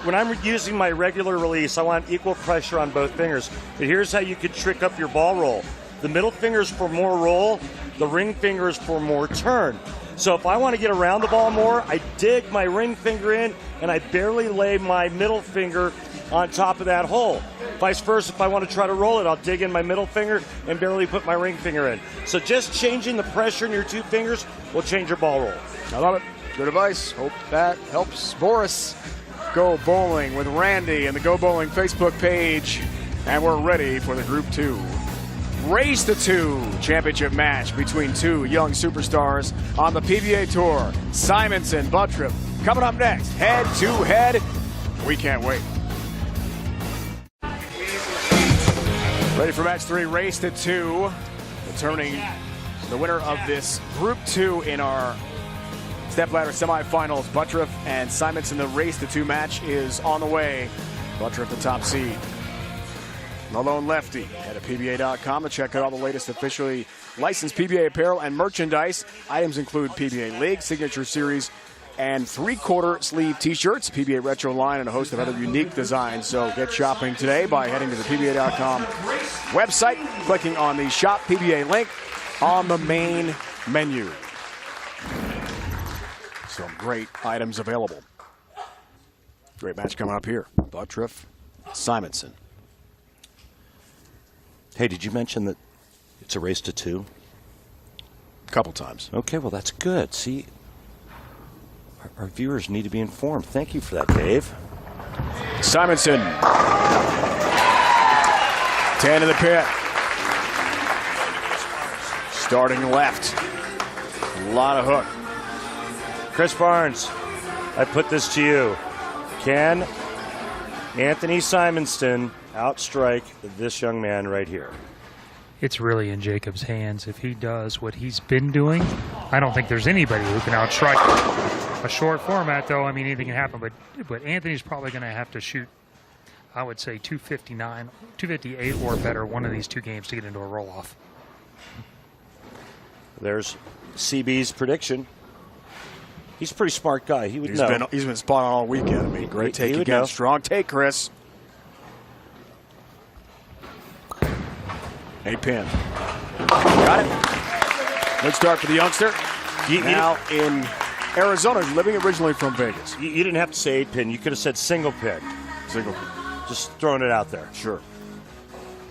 Speaker 9: when I'm using my regular release, I want equal pressure on both fingers. But here's how you could trick up your ball roll. The middle finger is for more roll. The ring finger is for more turn. So if I want to get around the ball more, I dig my ring finger in, and I barely lay my middle finger on top of that hole. Vice versa, if I want to try to roll it, I'll dig in my middle finger and barely put my ring finger in. So just changing the pressure in your two fingers will change your ball roll.
Speaker 1: I love it. Good advice. Hope that helps Boris. Go Bowling with Randy and the Go Bowling Facebook page. And we're ready for the Group 2 Race to 2 championship match between two young superstars on the PBA Tour. Simonson, Buttriff. Coming up next, head to head. We can't wait. Ready for match 3, race to 2. Determining the winner of this Group 2 in our Stepladder semifinals. Buttriff and Simonson, the race to 2 match is on the way. Buttriff, the top seed. The lone lefty. Head to PBA.com to check out all the latest officially licensed PBA apparel and merchandise. Items include PBA League, Signature Series, and 3/4 sleeve t-shirts, PBA Retro line, and a host of other unique designs. So get shopping today by heading to the PBA.com website, clicking on the Shop PBA link on the main menu. Some great items available. Great match coming up here. Buttriff, Simonson.
Speaker 9: Hey, did you mention that it's a race to 2?
Speaker 1: A couple times.
Speaker 9: Okay, well, that's good. See, our viewers need to be informed. Thank you for that, Dave.
Speaker 1: Simonson. 10 in the pit. Starting left. A lot of hook.
Speaker 9: Chris Barnes, I put this to you. Can Anthony Simonson outstrike this young man right here?
Speaker 3: It's really in Jacob's hands. If he does what he's been doing, I don't think there's anybody who can outstrike him. A short format, though, I mean, anything can happen, but Anthony's probably going to have to shoot, I would say, 259, 258 or better one of these two games to get into a roll-off.
Speaker 9: There's CB's prediction. He's a pretty smart guy. He would know.
Speaker 1: He's been spot on all weekend. I mean, great take
Speaker 9: would
Speaker 1: again.
Speaker 9: know.
Speaker 1: Strong take, Chris. 8-pin. Got it. Good start for the youngster. Now in Arizona, living originally from Vegas.
Speaker 9: You didn't have to say 8-pin. You could have said single pin.
Speaker 1: Single pin.
Speaker 9: Just throwing it out there.
Speaker 1: Sure.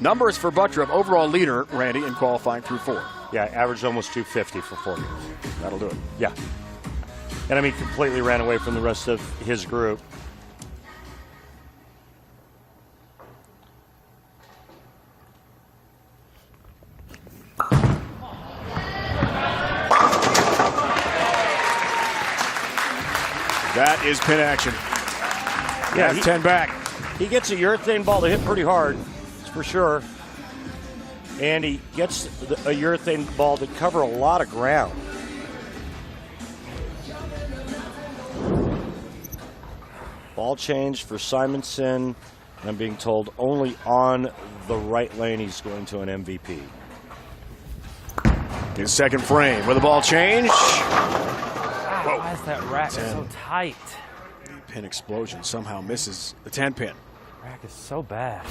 Speaker 1: Numbers for Buttriff, overall leader, Randy, in qualifying through 4.
Speaker 9: Yeah, averaged almost 250 for 4 games.
Speaker 1: That'll do it.
Speaker 9: Yeah. And I mean, completely ran away from the rest of his group.
Speaker 1: That is pin action.
Speaker 9: Yeah,
Speaker 1: That's 10 back.
Speaker 9: He gets a urethane ball to hit pretty hard, that's for sure. And he gets a urethane ball to cover a lot of ground. Ball change for Simonson. I'm being told only on the right lane he's going to an MVP.
Speaker 1: His second frame with a ball change.
Speaker 10: Why is that rack so tight?
Speaker 1: Pin explosion somehow misses the 10-pin.
Speaker 10: Rack is so bad.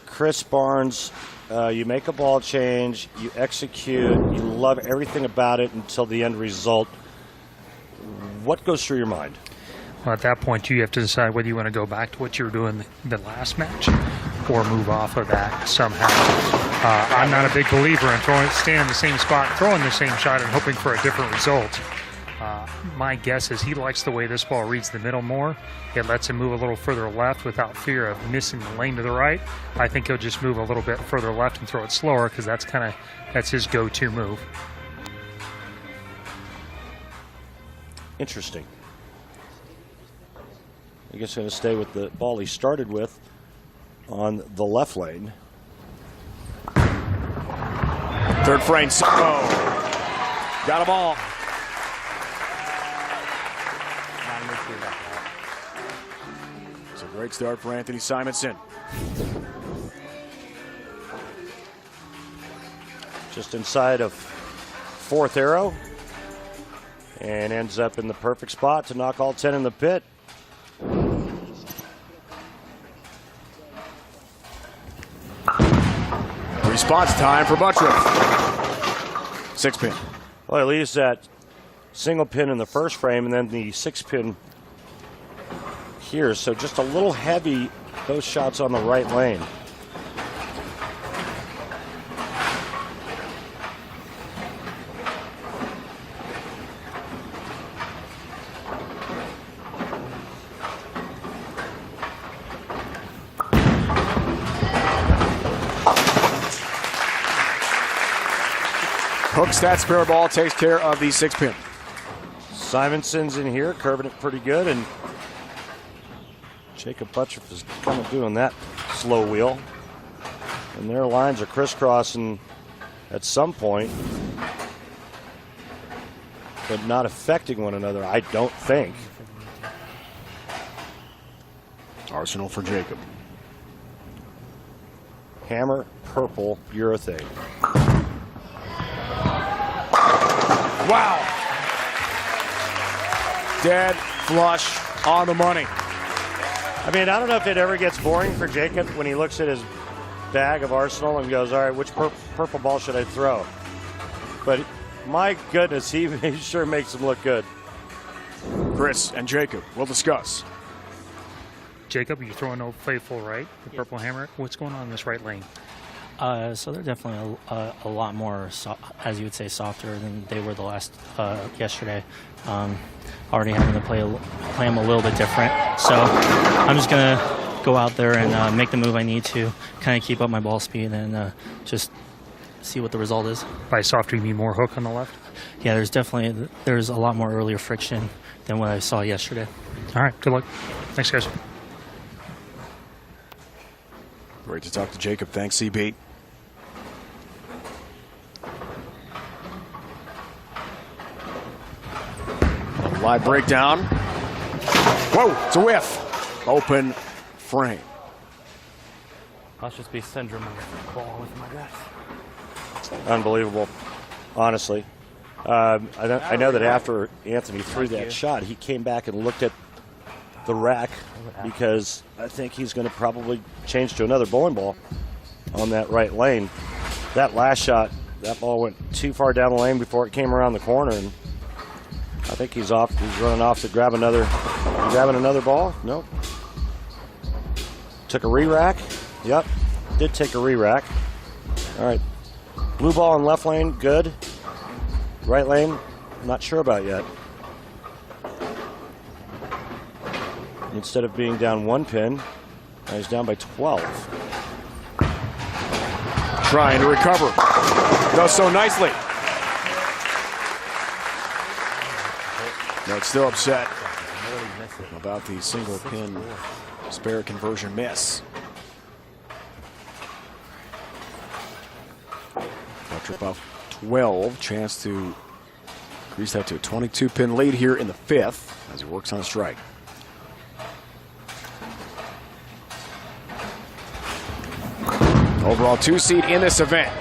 Speaker 9: Chris Barnes, you make a ball change, you execute, you love everything about it until the end result. What goes through your mind?
Speaker 3: Well, at that point, you have to decide whether you want to go back to what you were doing the last match or move off of that somehow. I'm not a big believer in staying in the same spot, throwing the same shot, and hoping for a different result. My guess is he likes the way this ball reads the middle more. It lets him move a little further left without fear of missing the lane to the right. I think he'll just move a little bit further left and throw it slower because that's his go-to move.
Speaker 9: Interesting. I guess I'm going to stay with the ball he started with on the left lane.
Speaker 1: Third frame. Oh. Got a ball. It's a great start for Anthony Simonson.
Speaker 9: Just inside of fourth arrow. And ends up in the perfect spot to knock all 10 in the pit.
Speaker 1: Response time for Buttriff. 6-pin.
Speaker 9: Well, he leaves that single pin in the first frame and then the 6-pin here. So just a little heavy, those shots on the right lane.
Speaker 1: Hooks that spare ball, takes care of the 6-pin.
Speaker 9: Simonson's in here, curving it pretty good, and Jacob Buttriff is kind of doing that slow wheel. And their lines are crisscrossing at some point, but not affecting one another, I don't think.
Speaker 1: Arsenal for Jacob.
Speaker 9: Hammer, purple, urethane.
Speaker 1: Wow. Dead flush on the money.
Speaker 9: I mean, I don't know if it ever gets boring for Jacob when he looks at his bag of Arsenal and goes, all right, which purple ball should I throw? But my goodness, he sure makes him look good.
Speaker 1: Chris and Jacob will discuss.
Speaker 3: Jacob, you're throwing Old Faithful, right? The purple hammer. What's going on in this right lane?
Speaker 4: So they're definitely a lot more, as you would say, softer than they were the last yesterday. Already having to play them a little bit different. So I'm just going to go out there and make the move I need to kind of keep up my ball speed and just see what the result is.
Speaker 3: By softer, you mean more hook on the left?
Speaker 4: Yeah, there's a lot more earlier friction than what I saw yesterday.
Speaker 3: All right, good luck. Thanks, guys.
Speaker 1: Great to talk to Jacob. Thanks, CB. Live breakdown. Whoa, it's a whiff. Open frame.
Speaker 10: Must just be syndrome of ball with my guys.
Speaker 9: unbelievable, honestly. I know that after Anthony threw that shot, he came back and looked at the rack because I think he's going to probably change to another bowling ball on that right lane. That last shot, that ball went too far down the lane before it came around the corner, and I think he's off. He's running off to grabbing another ball. Nope. Took a re-rack. Yep. Did take a re-rack. All right. Blue ball in left lane, good. Right lane, not sure about yet. Instead of being down 1 pin, now he's down by 12.
Speaker 1: Trying to recover. Does so nicely. But still upset about the single pin spare conversion miss. Buttripp up 12. Chance to increase that to a 22-pin lead here in the 5th as he works on a strike. Overall 2 seed in this event.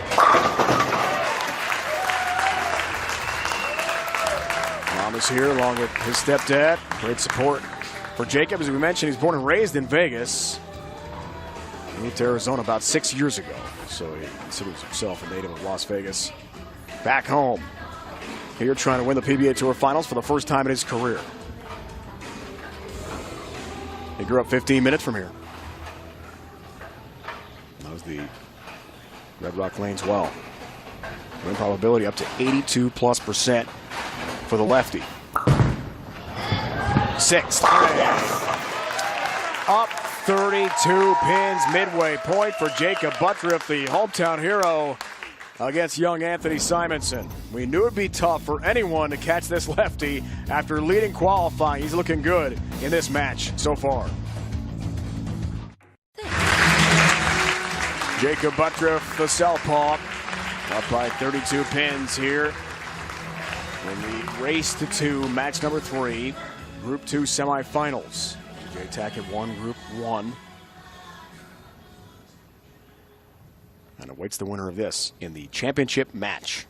Speaker 1: Mom is here along with his stepdad. Great support for Jacob. As we mentioned, he's born and raised in Vegas. He moved to Arizona about 6 years ago, so he considers himself a native of Las Vegas. Back home, here trying to win the PBA Tour Finals for the first time in his career. He grew up 15 minutes from here. That was the Red Rock Lanes well. Win probability up to 82+% for the lefty. 6th. Up 32 pins, midway point for Jacob Buttripp, the hometown hero, against young Anthony Simonson. We knew it'd be tough for anyone to catch this lefty after leading qualifying. He's looking good in this match so far. Jacob Buttripp, the southpaw, up by 32 pins here in the race to 2, match number 3, Group 2 semifinals. DJ Tackett won Group 1 and awaits the winner of this in the championship match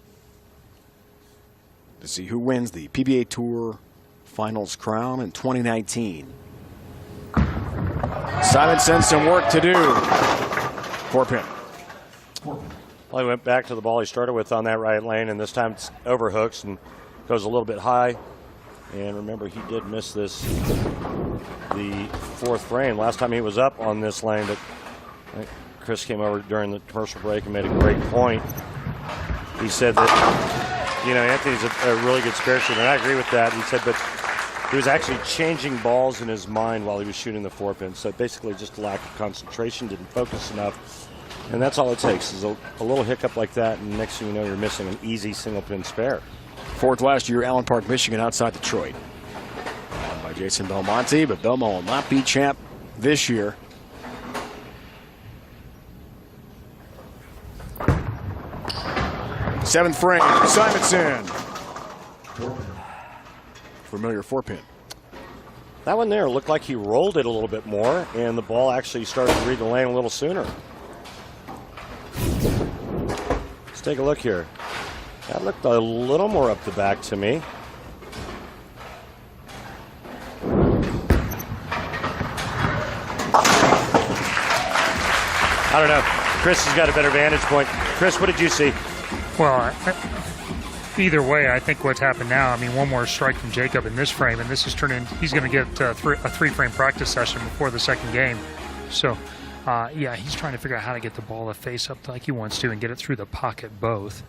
Speaker 1: to see who wins the PBA Tour Finals crown in 2019. Simonson, some work to do. 4-pin.
Speaker 9: Well, he went back to the ball he started with on that right lane, and this time it's overhooks and goes a little bit high. And remember, he did miss this the 4th frame. Last time he was up on this lane, but Chris came over during the commercial break and made a great point. He said that, you know, Anthony's a really good spare shooter, and I agree with that. He said, but he was actually changing balls in his mind while he was shooting the 4-pin. So basically just a lack of concentration, didn't focus enough. And that's all it takes is a little hiccup like that, and next thing you know, you're missing an easy single-pin spare.
Speaker 1: 4th last year, Allen Park, Michigan, outside Detroit. Won by Jason Belmonte, but Belmont will not be champ this year. Seventh frame, Simonson. Familiar 4-pin.
Speaker 9: That one there looked like he rolled it a little bit more, and the ball actually started to read the lane a little sooner. Let's take a look here. That looked a little more up the back to me. I don't know. Chris has got a better vantage point. Chris, what did you see?
Speaker 3: Well, either way, I think what's happened now, I mean, one more strike from Jacob in this frame, and this is turning, he's going to get a 3-frame practice session before the second game. So, yeah, he's trying to figure out how to get the ball to face up like he wants to and get it through the pocket both.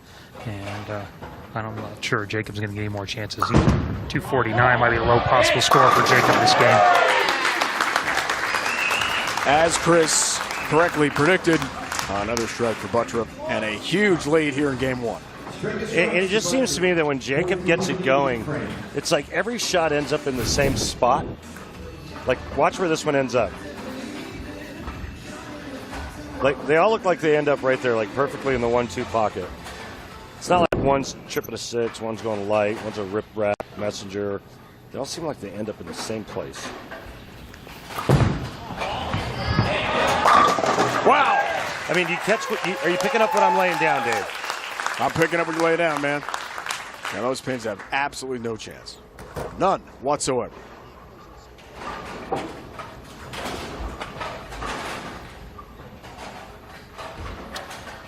Speaker 3: And I'm not sure Jacob's going to get any more chances. 249 might be a low possible score for Jacob this game.
Speaker 1: As Chris correctly predicted, another strike for Buttripp and a huge lead here in game 1.
Speaker 9: It just seems to me that when Jacob gets it going, it's like every shot ends up in the same spot. Like, watch where this one ends up. Like, they all look like they end up right there, like perfectly in the 1-2 pocket. It's not like one's tripping a 6, one's going light, one's a rip rap messenger. They all seem like they end up in the same place.
Speaker 1: Wow!
Speaker 9: I mean, do you catch what? Are you picking up what I'm laying down, Dave?
Speaker 1: I'm picking up where you lay down, man. Now those pins have absolutely no chance. None whatsoever.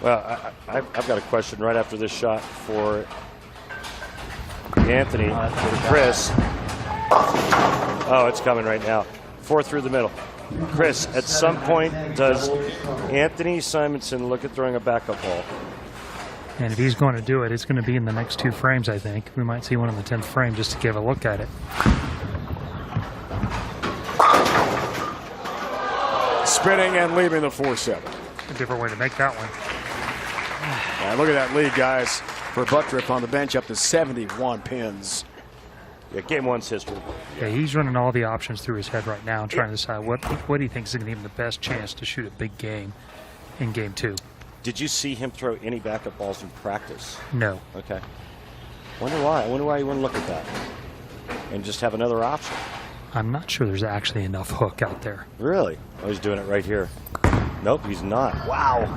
Speaker 9: Well, I've got a question right after this shot for Anthony, for Chris. Oh, it's coming right now. 4 through the middle. Chris, at some point, does Anthony Simonson look at throwing a backup ball?
Speaker 3: And if he's going to do it, it's going to be in the next 2 frames, I think. We might see one in the 10th frame just to give a look at it.
Speaker 1: Spinning and leaving the 4-7.
Speaker 3: A different way to make that one.
Speaker 1: And look at that lead, guys, for Buttriff on the bench, up to 71 pins.
Speaker 9: Yeah, game 1's history.
Speaker 3: Yeah, he's running all the options through his head right now and trying to decide what he thinks is going to give him the best chance to shoot a big game in game 2.
Speaker 9: Did you see him throw any backup balls in practice?
Speaker 3: No.
Speaker 9: Okay. Wonder why. I wonder why you wouldn't look at that and just have another option.
Speaker 3: I'm not sure there's actually enough hook out there.
Speaker 9: Really? Oh, he's doing it right here. Nope, he's not. Wow.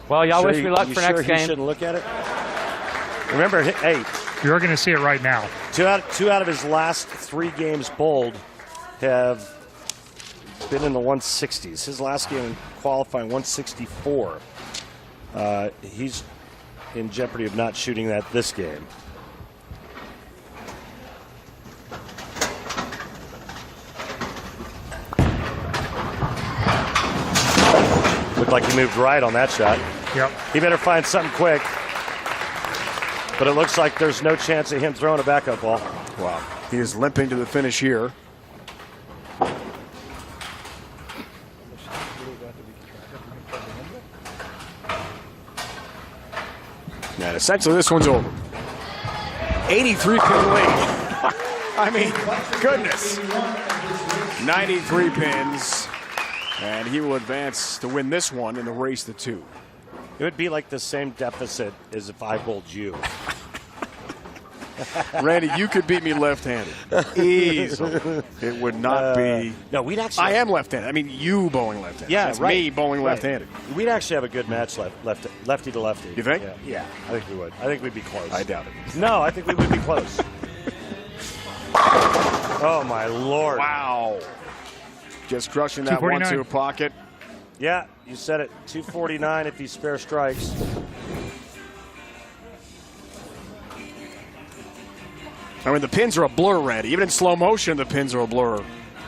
Speaker 10: Well, y'all wish me luck for next
Speaker 9: He
Speaker 10: game.
Speaker 9: shouldn't look at it. Remember, hey,
Speaker 3: You're going to see it right now.
Speaker 9: two out of his last 3 games bowled have been in the 160s. His last game in qualifying, 164. He's in jeopardy of not shooting that this game. Looked like he moved right on that shot.
Speaker 3: Yep.
Speaker 9: He better find something quick. But it looks like there's no chance of him throwing a backup ball.
Speaker 1: Wow. He is limping to the finish here. And essentially this one's over. 83 pin lead. I mean, goodness. 93 pins. And he will advance to win this one in the race to 2.
Speaker 9: It would be like the same deficit as if I bowled you.
Speaker 1: Randy, you could beat me left-handed. Easily. It would not be.
Speaker 9: No, we'd actually.
Speaker 1: I am left-handed. I mean, you bowling left-handed.
Speaker 9: Yeah,
Speaker 1: It's
Speaker 9: right.
Speaker 1: me bowling
Speaker 9: Right.
Speaker 1: left-handed.
Speaker 9: We'd actually have a good match lefty to lefty.
Speaker 1: You think?
Speaker 9: Yeah, I think we would. I think we'd be close.
Speaker 1: I doubt it.
Speaker 9: No, I think we would be close. Oh, my Lord.
Speaker 1: Wow. Just crushing that
Speaker 3: 249.
Speaker 1: 1-2 pocket.
Speaker 9: Yeah, you said it. 249 if he spare strikes.
Speaker 1: I mean, the pins are a blur, Randy. Even in slow motion, the pins are a blur.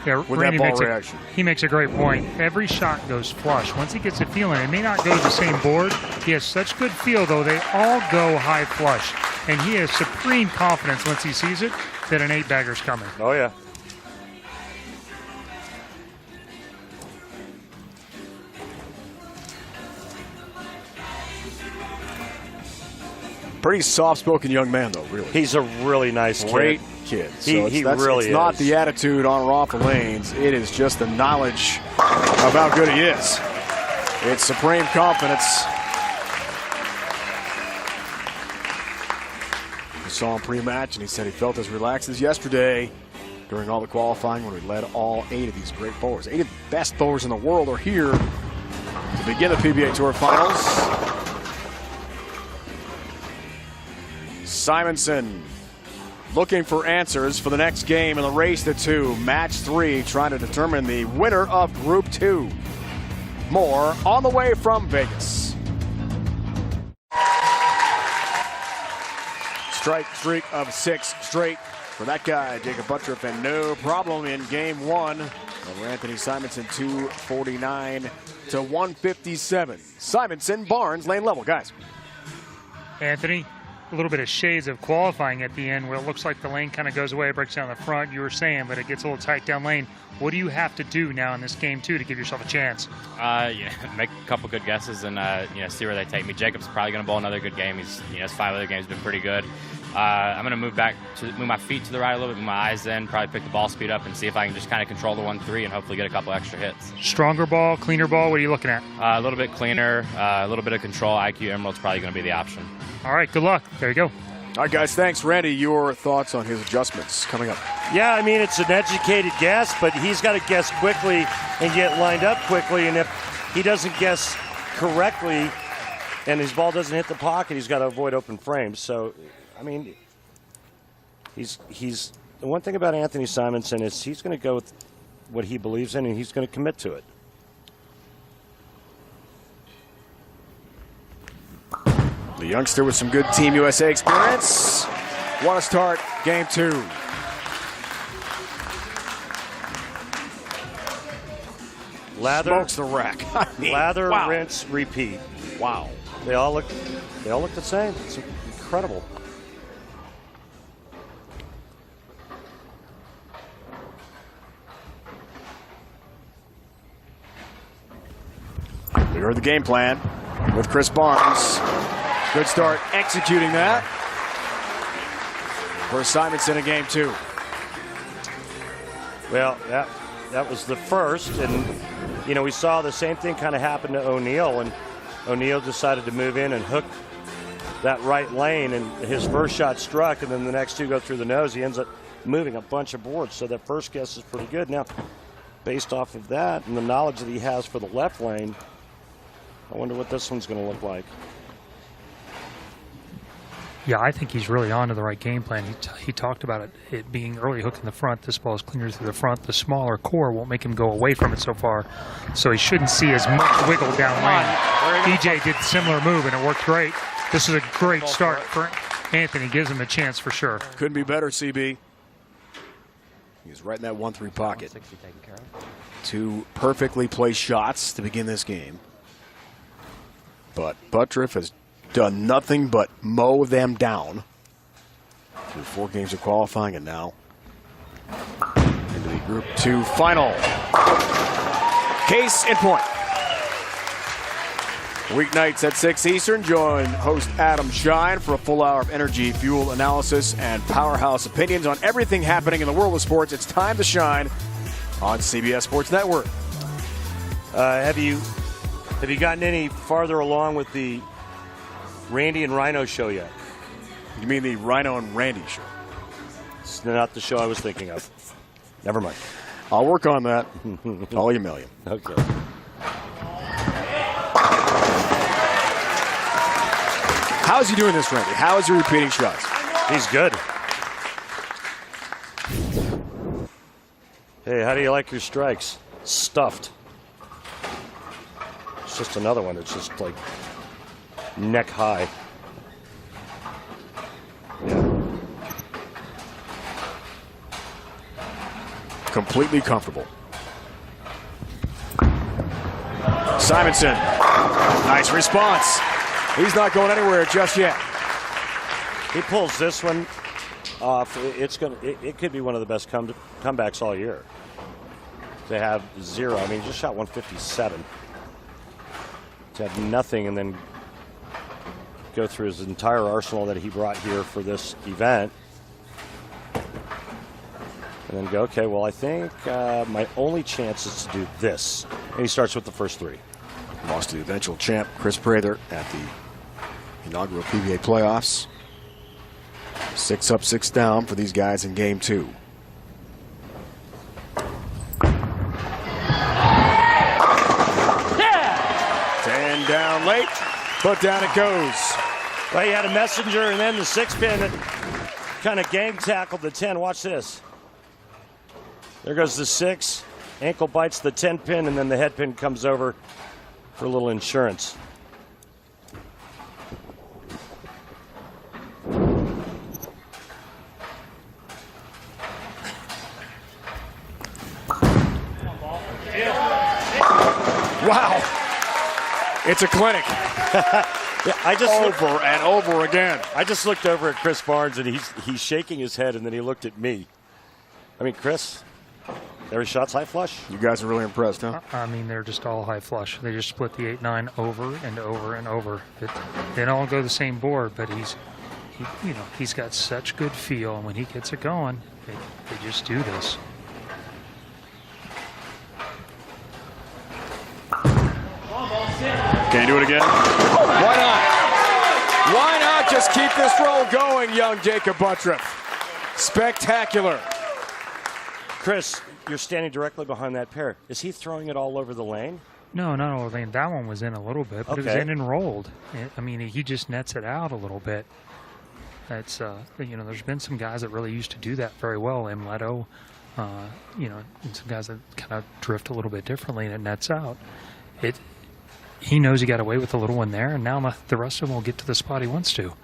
Speaker 3: Yeah,
Speaker 1: With
Speaker 3: Randy
Speaker 1: that ball
Speaker 3: makes
Speaker 1: reaction.
Speaker 3: he makes a great point. Every shot goes flush. Once he gets a feeling, it may not go to the same board. He has such good feel, though. They all go high flush. And he has supreme confidence once he sees it that an 8-bagger's coming.
Speaker 9: Oh, yeah.
Speaker 1: Pretty soft-spoken young man, though, really.
Speaker 9: He's a really nice kid.
Speaker 1: Great kid. So
Speaker 9: He really
Speaker 1: it's not
Speaker 9: is.
Speaker 1: the attitude on or off the lanes. It is just the knowledge of how good he is. It's supreme confidence. We saw him pre-match, and he said he felt as relaxed as yesterday during all the qualifying when we led all 8 of these great bowlers. 8 of the best bowlers in the world are here to begin the PBA Tour Finals. Simonson looking for answers for the next game in the race to 2. Match 3, trying to determine the winner of Group 2. More on the way from Vegas. Strike streak of 6 straight for that guy, Jacob Buttriff, and no problem in game 1 over Anthony Simonson, 249 to 157. Simonson, Barnes, lane level, guys.
Speaker 3: Anthony, a little bit of shades of qualifying at the end where it looks like the lane kind of goes away, breaks down the front, you were saying, but it gets a little tight down lane. What do you have to do now in this game, too, to give yourself a chance?
Speaker 10: Make a couple good guesses and, see where they take me. Jacob's probably going to bowl another good game. He's, his 5 other games been pretty good. I'm going to move my feet to the right a little bit, move my eyes in, probably pick the ball speed up and see if I can just kind of control the 1-3 and hopefully get a couple extra hits.
Speaker 3: Stronger ball, cleaner ball, what are you looking at?
Speaker 10: A little bit cleaner, a little bit of control. IQ Emerald's probably going to be the option.
Speaker 3: All right, good luck. There you go.
Speaker 1: All right, guys, thanks. Randy, your thoughts on his adjustments coming up?
Speaker 9: Yeah, I mean, it's an educated guess, but he's got to guess quickly and get lined up quickly. And if he doesn't guess correctly, and his ball doesn't hit the pocket, he's got to avoid open frames. So, I mean, he's the one thing about Anthony Simonson is he's going to go with what he believes in, and he's going to commit to it.
Speaker 1: The youngster with some good Team USA experience. Want to start game 2.
Speaker 9: Lather,
Speaker 1: Smokes the rack. I mean,
Speaker 9: lather,
Speaker 1: wow.
Speaker 9: rinse, repeat.
Speaker 1: Wow.
Speaker 9: They all look the same. It's incredible.
Speaker 1: We heard the game plan with Chris Barnes. Good start executing that for Simonson in game 2.
Speaker 9: Well, that was the first, and we saw the same thing kind of happen to O'Neal, and O'Neal decided to move in and hook that right lane, and his first shot struck, and then the next two go through the nose. He ends up moving a bunch of boards, so that first guess is pretty good. Now, based off of that and the knowledge that he has for the left lane, I wonder what this one's going to look like.
Speaker 3: Yeah, I think he's really on to the right game plan. He talked about it being early hook in the front. This ball is cleaner through the front. The smaller core won't make him go away from it so far. So he shouldn't see as much wiggle down lane. DJ did a similar move, and it worked great. This is a great start for Anthony. Gives him a chance for sure.
Speaker 1: Couldn't be better, CB. He's right in that 1-3 pocket. 2 perfectly placed shots to begin this game. But Buttriff has done nothing but mow them down through 4 games of qualifying, and now into the Group 2 final. Case in point. Weeknights at 6 Eastern, join host Adam Shine for a full hour of energy, fuel analysis, and powerhouse opinions on everything happening in the world of sports. It's time to shine on CBS Sports Network.
Speaker 9: Have you gotten any farther along with the Randy and Rhino show yet?
Speaker 1: You mean the Rhino and Randy show?
Speaker 9: It's not the show I was thinking of. Never mind.
Speaker 1: I'll work on that. I'll email you.
Speaker 9: Okay.
Speaker 1: How's he doing this, Randy? How is he repeating shots?
Speaker 9: He's good. Hey, how do you like your strikes? Stuffed. It's just another one. It's just like neck high. Yeah.
Speaker 1: Completely comfortable. Simonson. Nice response. He's not going anywhere just yet.
Speaker 9: He pulls this one off. It could be one of the best comebacks all year. To have 0. I mean, he just shot 157. To have nothing and then go through his entire arsenal that he brought here for this event. And then go, okay, well, I think my only chance is to do this. And he starts with the first 3.
Speaker 1: Lost to the eventual champ, Chris Prather, at the inaugural PBA playoffs. 6 up, 6 down for these guys in game 2. Yeah! 10 down late, but down it goes.
Speaker 9: Well, he had a messenger and then the 6-pin that kind of gang tackled the 10. Watch this. There goes the 6. Ankle bites the 10-pin, and then the head pin comes over for a little insurance.
Speaker 1: Wow. It's a clinic.
Speaker 9: Yeah, I just
Speaker 1: over and over again.
Speaker 9: I just looked over at Chris Barnes, and he's shaking his head, and then he looked at me. I mean, Chris, every shot's high flush.
Speaker 1: You guys are really impressed, huh?
Speaker 3: I mean, they're just all high flush. They just split the 8-9 over and over and over. They don't all go the same board, but he's got such good feel, and when he gets it going, they just do this.
Speaker 1: Can you do it again? Why not? Why not just keep this roll going, young Jacob Buttriff? Spectacular.
Speaker 9: Chris, you're standing directly behind that pair. Is he throwing it all over the lane?
Speaker 3: No, I mean, that one was in a little bit, but it was in and rolled. I mean, he just nets it out a little bit. That's there's been some guys that really used to do that very well. Leto, and some guys that kind of drift a little bit differently, and it nets out. He knows he got away with a little one there, and now the rest of them will get to the spot he wants to.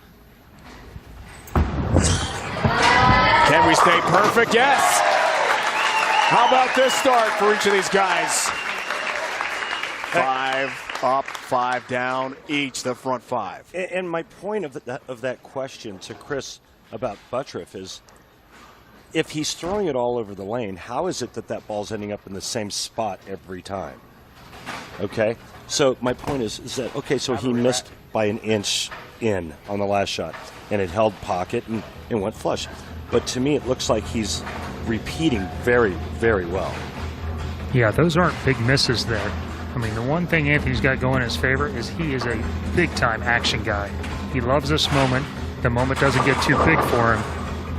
Speaker 1: Can we stay perfect? Yes. How about this start for each of these guys? 5 up, 5 down, each the front 5.
Speaker 9: And my point of that question to Chris about Buttriff is, if he's throwing it all over the lane, how is it that ball's ending up in the same spot every time? Okay, so my point is that, okay, so he missed by an inch in on the last shot, and it held pocket and went flush. But to me, it looks like he's repeating very, very well.
Speaker 3: Yeah, those aren't big misses there. I mean, the one thing Anthony's got going in his favor is he is a big-time action guy. He loves this moment. The moment doesn't get too big for him,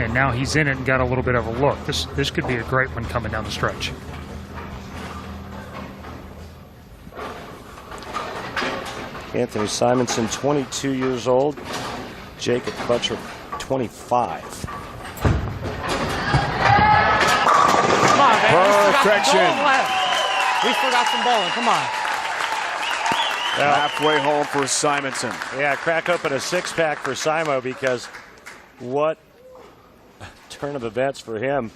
Speaker 3: and now he's in it and got a little bit of a look. This could be a great one coming down the stretch.
Speaker 9: Anthony Simonson, 22 years old. Jacob Buttriff, 25.
Speaker 4: Come on, man.
Speaker 1: Perfection.
Speaker 4: We still got some bowling. Come on.
Speaker 1: Halfway home for Simonson.
Speaker 9: Yeah, crack open a six-pack for Simo, because what a turn of events for him.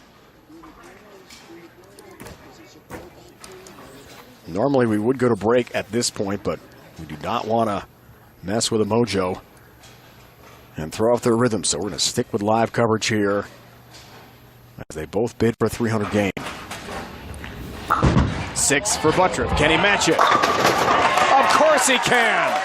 Speaker 1: Normally we would go to break at this point, but we do not want to mess with a mojo and throw off their rhythm. So we're going to stick with live coverage here as they both bid for 300 game. 6 for Buttriff. Can he match it? Of course he can.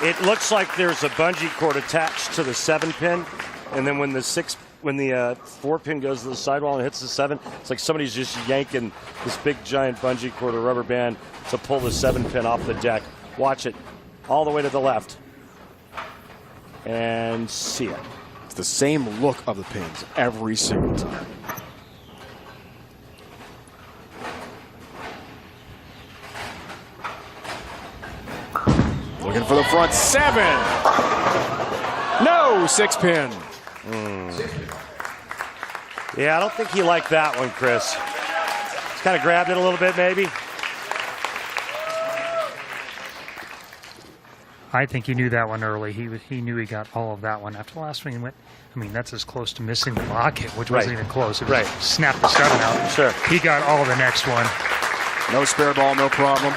Speaker 9: It looks like there's a bungee cord attached to the 7-pin, and then when the 4-pin goes to the sidewall and hits the 7, it's like somebody's just yanking this big giant bungee cord or rubber band to pull the 7-pin off the deck. Watch it all the way to the left and see it.
Speaker 1: It's the same look of the pins every single time. Looking for the front 7. No, 6-pin.
Speaker 9: Yeah, I don't think he liked that one, Chris. He's kind of grabbed it a little bit, maybe.
Speaker 3: I think he knew that one early. He knew he got all of that one. After the last one, he went, I mean, that's as close to missing the locket, which wasn't even close. It was snap the 7 out.
Speaker 9: Sure.
Speaker 3: He got all the next one.
Speaker 1: No spare ball, no problem.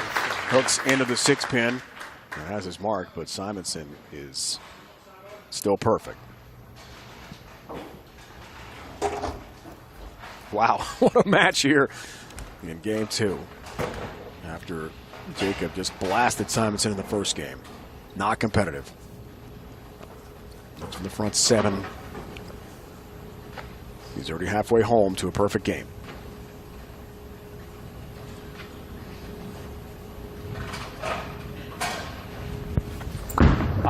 Speaker 1: Hooks into the 6-pin. It has his mark, but Simonson is still perfect. Wow, what a match here in game 2. After Jacob just blasted Simonson in the first game. Not competitive. Looks from the front 7. He's already halfway home to a perfect game.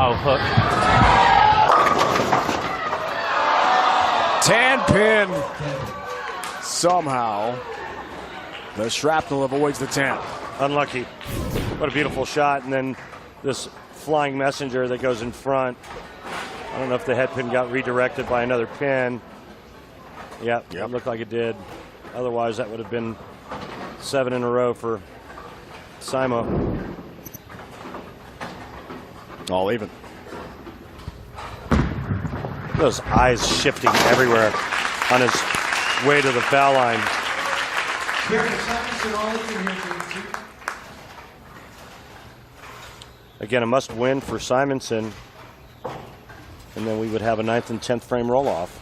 Speaker 4: Oh, hook.
Speaker 1: 10-pin. Somehow, the shrapnel avoids the 10.
Speaker 9: Unlucky. What a beautiful shot. And then this flying messenger that goes in front. I don't know if the head pin got redirected by another pin. Yep. It looked like it did. Otherwise, that would have been 7 in a row for Simo.
Speaker 1: All even.
Speaker 9: Those eyes shifting everywhere on his way to the foul line. Again, a must win for Simonson. And then we would have a 9th and 10th frame roll off.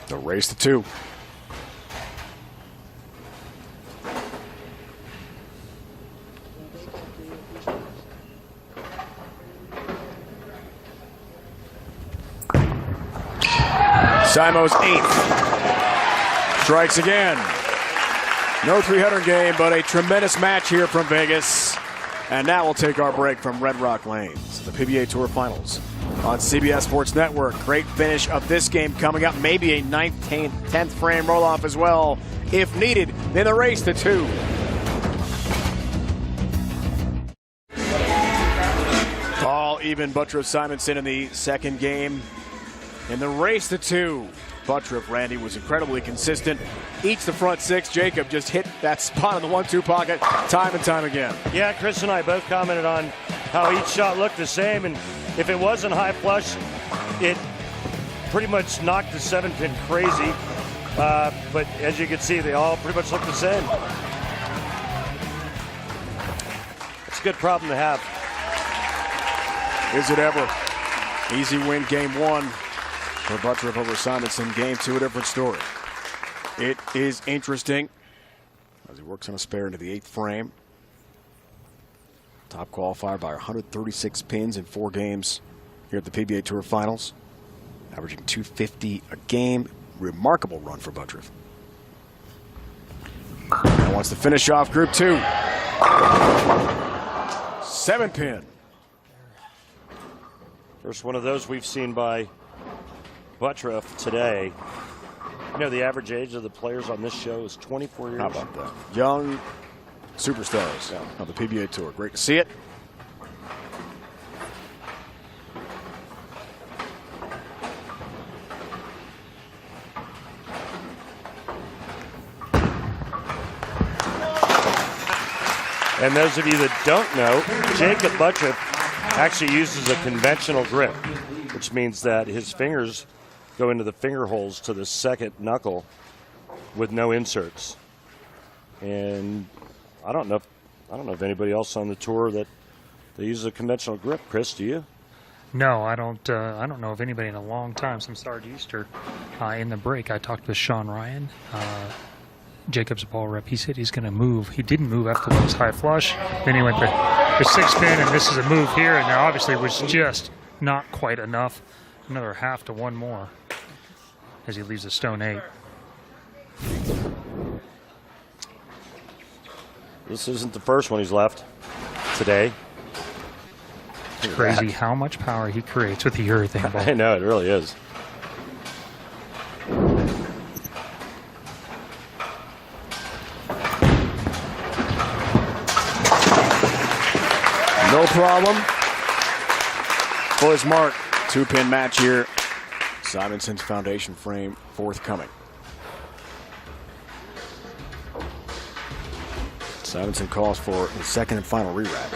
Speaker 1: The race to 2. Simo's 8th. Strikes again. No 300 game, but a tremendous match here from Vegas. And now we'll take our break from Red Rock Lanes, the PBA Tour Finals on CBS Sports Network. Great finish of this game coming up. Maybe a 9th, 10th frame roll-off as well, if needed, in the race to 2. All even Buttriff Simonson in the second game. In the race to 2, Buttriff, Randy, was incredibly consistent. Each the front 6. Jacob just hit that spot in the 1-2 pocket time and time again.
Speaker 2: Yeah, Chris and I both commented on how each shot looked the same, and if it wasn't high flush, it pretty much knocked the 7-pin crazy. But as you can see, they all pretty much look the same. It's a good problem to have.
Speaker 1: Is it ever? Easy win game 1 for Buttriff over Simonson. Game 2, a different story. It is interesting as he works on a spare into the 8th frame. Top qualifier by 136 pins in 4 games here at the PBA Tour Finals. Averaging 250 a game. Remarkable run for Buttriff. Now wants to finish off Group 2. 7-pin.
Speaker 2: First one of those we've seen by Buttriff today. You know, the average age of the players on this show is 24 years.
Speaker 1: How about that? Young superstars of the PBA Tour. Great to see it.
Speaker 2: And those of you that don't know, Jacob Buttriff actually uses a conventional grip, which means that his fingers go into the finger holes to the second knuckle with no inserts. And I don't know if anybody else on the tour that they use a conventional grip. Chris, do you?
Speaker 3: No, I don't know of anybody in a long time since Easter. In the break, I talked with Sean Ryan, Jacob's ball rep. He said he's going to move. He didn't move after those high flush. Then he went to the 6-pin, and this is a move here. And now obviously it was just not quite enough. Another half to one more as he leaves the stone 8.
Speaker 2: This isn't the first one he's left today.
Speaker 3: It's crazy how much power he creates with the urethane ball.
Speaker 2: I know, it really is.
Speaker 1: No problem. For his mark, 2-pin match here. Simonson's foundation frame forthcoming. Simonson calls for the second and final re-rack.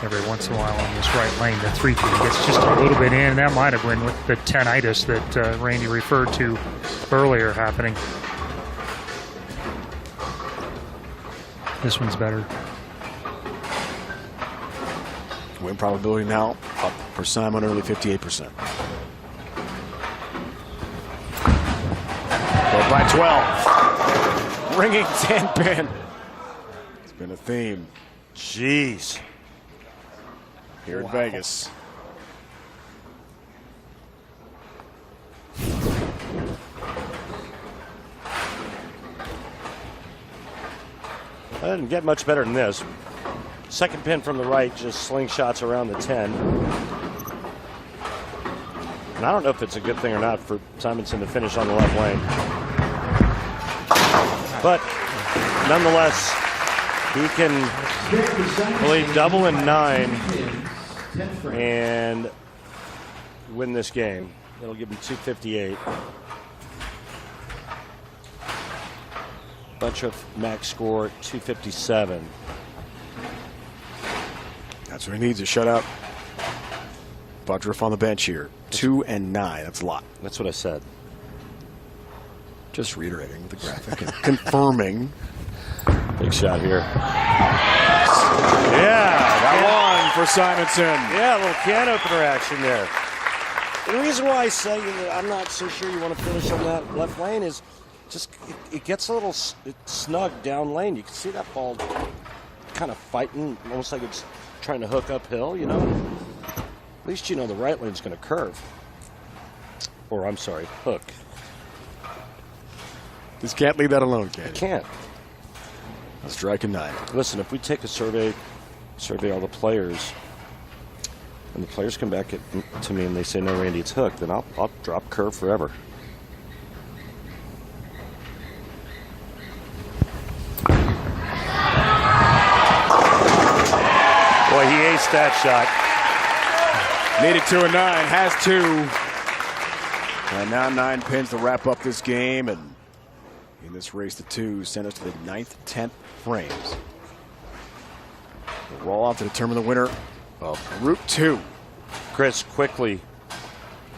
Speaker 3: Every once in a while on this right lane, the 3-pin gets just a little bit in. That might have been with the tinnitus that Randy referred to earlier happening. This one's better.
Speaker 1: Win probability now up for Simon, early 58%. Go by 12. Ringing 10-pin. It's been a theme.
Speaker 2: Jeez.
Speaker 1: Here in Vegas.
Speaker 2: I didn't get much better than this. Second pin from the right, just slingshots around the 10. And I don't know if it's a good thing or not for Simonson to finish on the left lane. But nonetheless, he can play double and 9 and win this game. It'll give him 258. Buttriff max score 257.
Speaker 1: That's what he needs, a shutout. Buttriff on the bench here. 2 and 9. That's a lot.
Speaker 2: That's what I said.
Speaker 1: Just reiterating the graphic and confirming.
Speaker 2: Big shot here. Yeah.
Speaker 1: That one for Simonson.
Speaker 2: Yeah, a little can opener action there. The reason why I say that I'm not so sure you want to finish on that left lane is just it gets a little snug down lane. You can see that ball kind of fighting, almost like it's trying to hook uphill, you know. At least you know the right lane's going to curve. Or, I'm sorry, hook.
Speaker 1: Just can't leave that alone, can you?
Speaker 2: I can't.
Speaker 1: Strike and 9.
Speaker 9: Listen, if we take a survey all the players, and the players come back to me and they say, no, Randy, it's hooked, then I'll drop curve forever. Boy, he aced that shot.
Speaker 1: Needed 2 and 9, has 2. And now 9 pins to wrap up this game. And in this race to 2, send us to the 9th, 10th frames. We'll roll off to determine the winner of Group 2.
Speaker 9: Chris, quickly,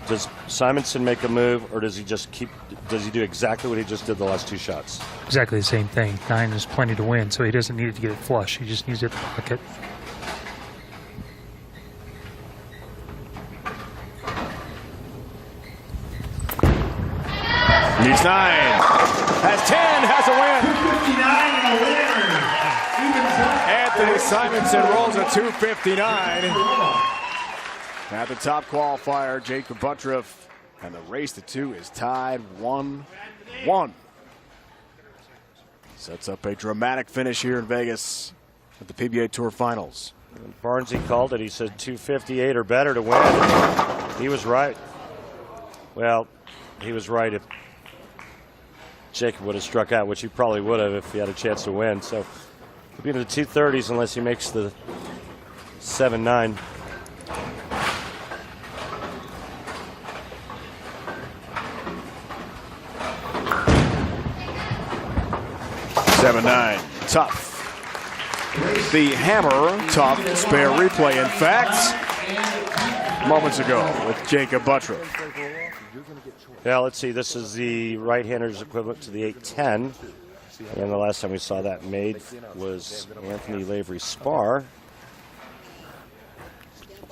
Speaker 9: does Simonson make a move, or does he do exactly what he just did the last 2 shots?
Speaker 3: Exactly the same thing. 9 is plenty to win, so he doesn't need to get it flush. He just needs it to pocket.
Speaker 1: Needs 9. Has 10. Has a win. 259 and a winner. Anthony Simonson rolls a 259. At the top qualifier, Jacob Buttriff. And the race to 2 is tied 1-1. Sets up a dramatic finish here in Vegas at the PBA Tour Finals.
Speaker 9: Barnesy called it. He said 258 or better to win. He was right. Well, he was right if Jacob would have struck out, which he probably would have if he had a chance to win. So he'll be in the 230s unless he makes the 7-9.
Speaker 1: Tough. The hammer tough spare replay, in fact, moments ago with Jacob Buttriff.
Speaker 9: Yeah, let's see. This is the right-hander's equivalent to the 810. And the last time we saw that made was Anthony Lavery Spar.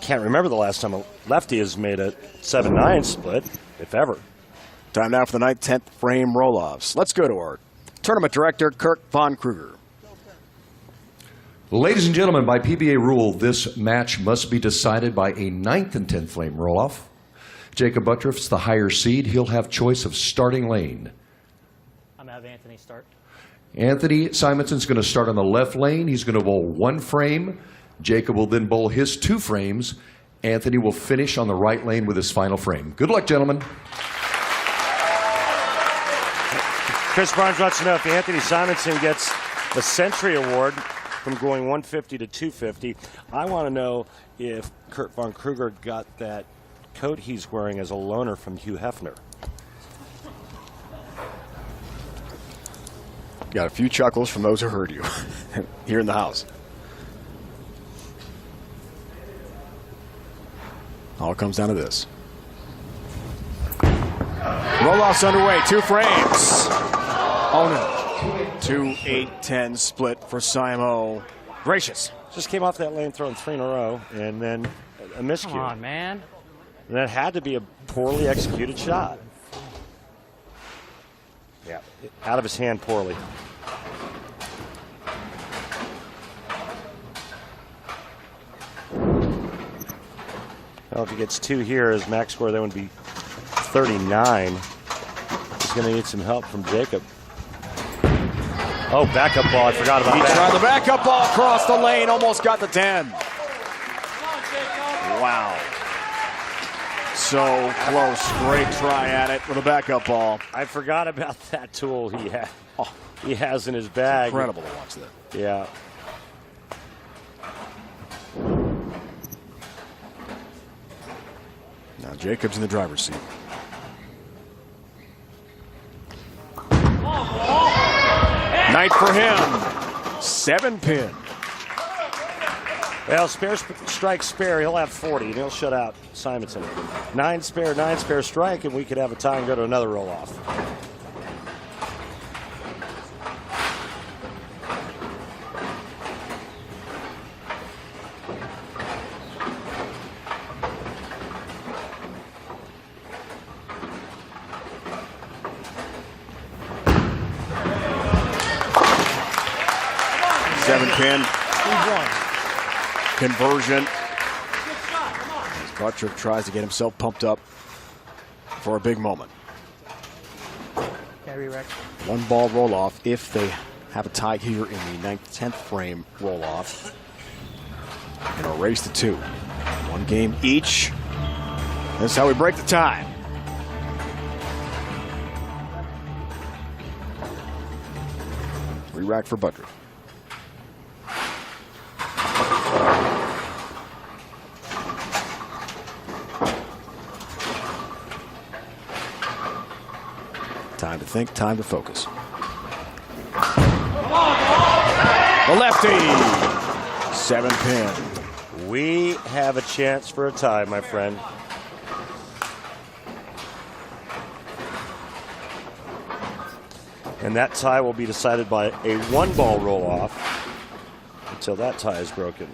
Speaker 9: Can't remember the last time a lefty has made a 7-9 split, if ever.
Speaker 1: Time now for the 9th, 10th frame roll-offs. Let's go to our tournament director, Kirk Von Kruger.
Speaker 11: Ladies and gentlemen, by PBA rule, this match must be decided by a 9th and 10th frame roll-off. Jacob Buttriff's the higher seed. He'll have choice of starting lane.
Speaker 4: I'm going to have Anthony start.
Speaker 11: Anthony Simonson's going to start on the left lane. He's going to bowl 1 frame. Jacob will then bowl his 2 frames. Anthony will finish on the right lane with his final frame. Good luck, gentlemen.
Speaker 9: Chris Barnes wants to know if Anthony Simonson gets the Century Award from going 150 to 250. I want to know if Kurt Von Kruger got that coat he's wearing as a loaner from Hugh Hefner.
Speaker 1: Got a few chuckles from those who heard you here in the house. All comes down to this. Roll-offs underway, 2 frames. Oh no. 2-8-10 split for Simo. Gracious.
Speaker 9: Just came off that lane throwing 3 in a row, and then a miscue.
Speaker 4: Come on, man.
Speaker 9: And that had to be a poorly executed shot. Yeah, out of his hand poorly. Well, if he gets 2 here, his max score then would be 39. He's going to need some help from Jacob. Oh, backup ball. I forgot about
Speaker 1: He
Speaker 9: that.
Speaker 1: tried the backup ball across the lane, almost got the 10. Wow. So close. Great try at it with a backup ball.
Speaker 9: I forgot about that tool he has in his bag.
Speaker 1: Incredible to watch that.
Speaker 9: Yeah.
Speaker 1: Now Jacob's in the driver's seat. Night for him. 7-pin.
Speaker 9: Well, spare strike spare, he'll have 40, and he'll shut out Simonson. 9 spare strike, and we could have a tie and go to another roll-off.
Speaker 1: Seven-pin. Conversion. As Buttriff tries to get himself pumped up for a big moment.
Speaker 4: Carry Rex.
Speaker 1: 1 ball roll-off if they have a tie here in the 9th, 10th frame roll-off. And a race to 2. 1 game each. That's how we break the tie. Re-rack for Budrick. Time to think, time to focus. The lefty. 7-pin.
Speaker 9: We have a chance for a tie, my friend. And that tie will be decided by a 1-ball roll-off until that tie is broken.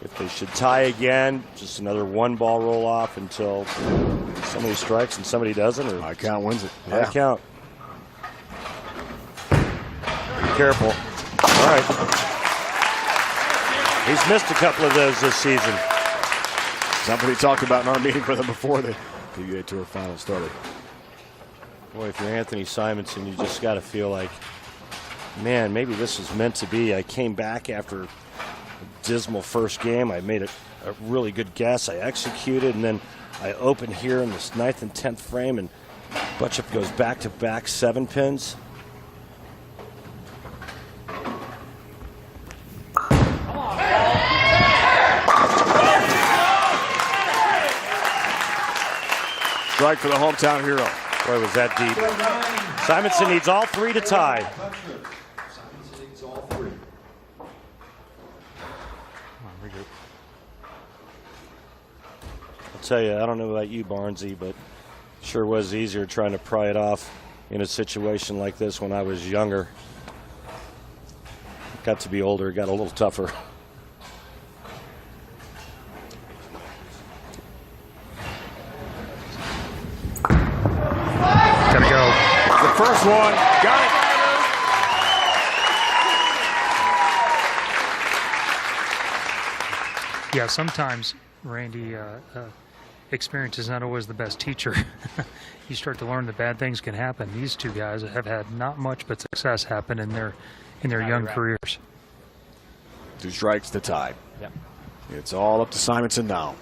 Speaker 9: If they should tie again, just another 1-ball roll-off until somebody strikes and somebody doesn't, or
Speaker 1: High count wins it.
Speaker 9: High count. Be careful. All right. He's missed a couple of those this season.
Speaker 1: Something we talked about in our meeting with him before the PBA Tour Finals started.
Speaker 9: Boy, if you're Anthony Simonson, you just got to feel like, man, maybe this was meant to be. I came back after a dismal first game. I made a really good guess. I executed, and then I opened here in this 9th and 10th frame, and Butchup goes back-to-back 7-pins.
Speaker 1: Strike for the hometown hero.
Speaker 9: Boy, was that deep. Simonson needs all 3 to tie.
Speaker 11: Simonson needs all 3.
Speaker 9: I'll tell you, I don't know about you, Barnesy, but sure was easier trying to pry it off in a situation like this when I was younger. Got to be older, it got a little tougher.
Speaker 3: Gotta go.
Speaker 1: The first one, got it.
Speaker 3: Yeah, sometimes, Randy, experience is not always the best teacher. You start to learn that bad things can happen. These two guys have had not much but success happen in their young careers.
Speaker 1: 2 strikes to tie.
Speaker 10: Yep.
Speaker 1: It's all up to Simonson now.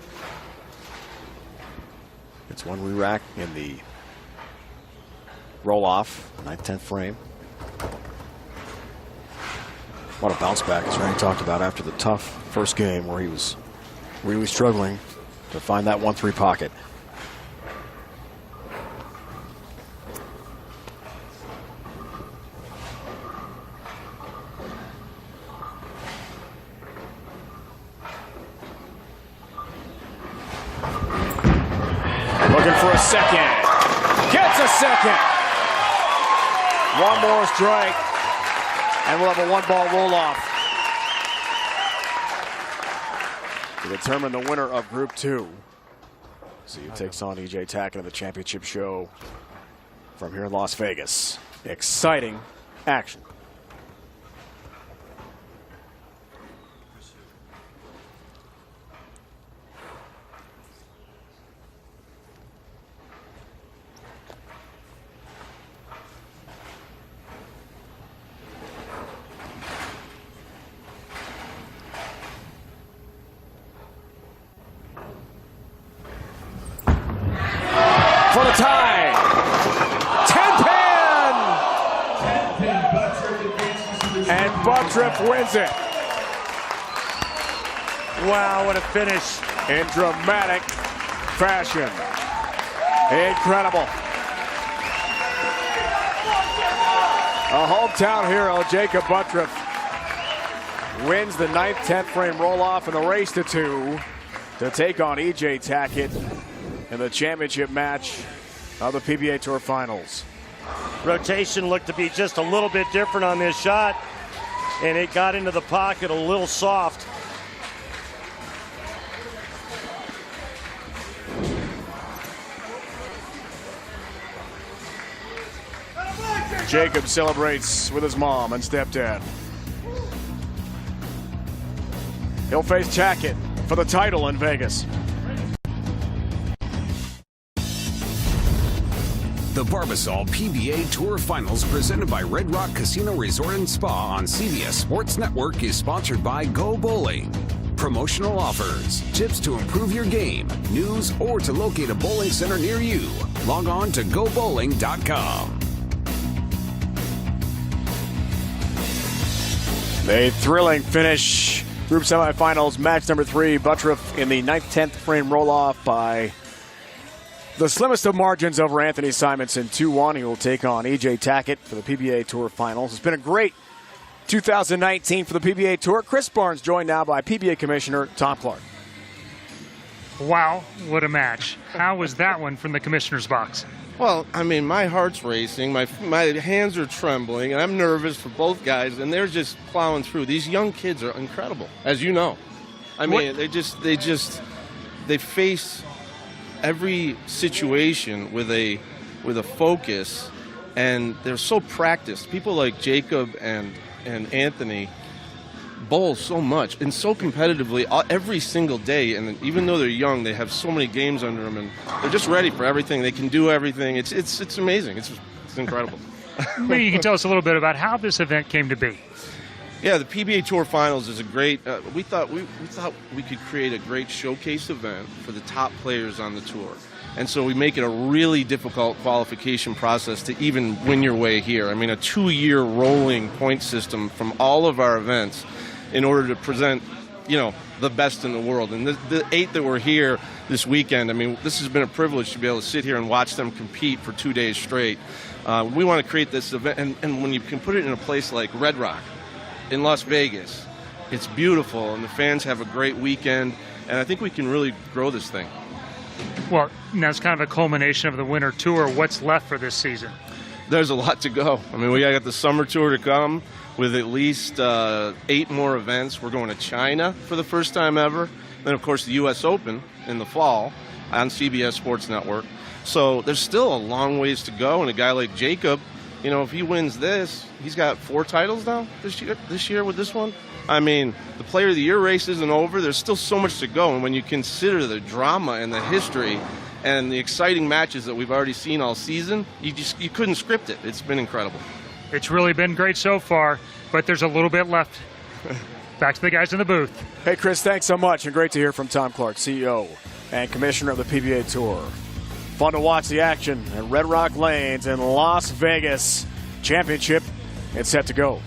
Speaker 1: It's 1 re-rack in the roll-off, 9th, 10th frame. What a bounce back, as Randy talked about after the tough first game where he was really struggling to find that 1-3 pocket. Looking for a second. Gets a second. 1 more strike, and we'll have a 1-ball roll-off to determine the winner of Group 2. See who takes on E.J. Tackett in the championship show from here in Las Vegas. Exciting action. For the tie. 10-pin. And Buttriff wins it.
Speaker 9: Wow, what a finish.
Speaker 1: In dramatic fashion. Incredible. A hometown hero, Jacob Buttriff, wins the 9th, 10th frame roll-off in the race to 2 to take on E.J. Tackett in the championship match of the PBA Tour Finals.
Speaker 9: Rotation looked to be just a little bit different on this shot, and it got into the pocket a little soft.
Speaker 1: Jacob celebrates with his mom and stepdad. He'll face Tackett for the title in Vegas.
Speaker 5: The Barbasol PBA Tour Finals presented by Red Rock Casino Resort and Spa on CBS Sports Network is sponsored by Go Bowling. Promotional offers, tips to improve your game, news, or to locate a bowling center near you. Log on to gobowling.com.
Speaker 1: A thrilling finish. Group semifinals, match number 3. Buttriff in the 9th-10th frame roll-off by the slimmest of margins over Anthony Simonson, 2-1. He will take on E.J. Tackett for the PBA Tour Finals. It's been a great 2019 for the PBA Tour. Chris Barnes joined now by PBA Commissioner Tom Clark.
Speaker 3: Wow, what a match. How was that one from the commissioner's box?
Speaker 12: Well, I mean, my heart's racing, my hands are trembling, and I'm nervous for both guys, and they're just plowing through. These young kids are incredible, as you know. I mean, they face every situation with a focus, and they're so practiced. People like Jacob and Anthony bowl so much and so competitively every single day, and even though they're young, they have so many games under them, and they're just ready for everything. They can do everything. It's amazing. It's incredible.
Speaker 3: Maybe you can tell us a little bit about how this event came to be.
Speaker 12: Yeah, the PBA Tour Finals is a great. We thought we could create a great showcase event for the top players on the tour, and so we make it a really difficult qualification process to even win your way here. I mean, a 2-year rolling point system from all of our events, in order to present, the best in the world. And the 8 that were here this weekend, I mean, this has been a privilege to be able to sit here and watch them compete for 2 days straight. We want to create this event, and when you can put it in a place like Red Rock in Las Vegas, it's beautiful, and the fans have a great weekend, and I think we can really grow this thing.
Speaker 3: Well, now it's kind of a culmination of the winter tour. What's left for this season?
Speaker 12: There's a lot to go. I mean, we got the summer tour to come with at least 8 more events. We're going to China for the first time ever. Then, of course, the U.S. Open in the fall on CBS Sports Network. So there's still a long ways to go, and a guy like Jacob, if he wins this, he's got 4 titles now this year with this one. I mean, the Player of the Year race isn't over. There's still so much to go, and when you consider the drama and the history and the exciting matches that we've already seen all season, you couldn't script it. It's been incredible.
Speaker 3: It's really been great so far, but there's a little bit left. Back to the guys in the booth.
Speaker 1: Hey, Chris, thanks so much, and great to hear from Tom Clark, CEO and Commissioner of the PBA Tour. Fun to watch the action at Red Rock Lanes in Las Vegas. Championship is set to go.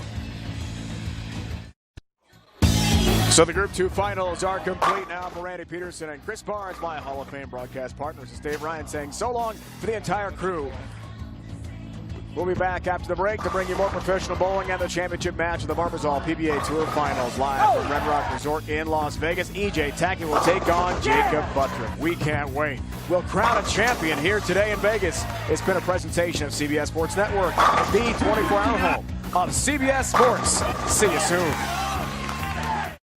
Speaker 1: So the Group 2 finals are complete now for Randy Peterson and Chris Barnes, my Hall of Fame broadcast partners. It's Dave Ryan saying so long for the entire crew. We'll be back after the break to bring you more professional bowling and the championship match of the Barbasol PBA Tour Finals live from Red Rock Resort in Las Vegas. E.J. Tackett will take on Jacob Buttriff. We can't wait. We'll crown a champion here today in Vegas. It's been a presentation of CBS Sports Network, the 24-hour home of CBS Sports. See you soon.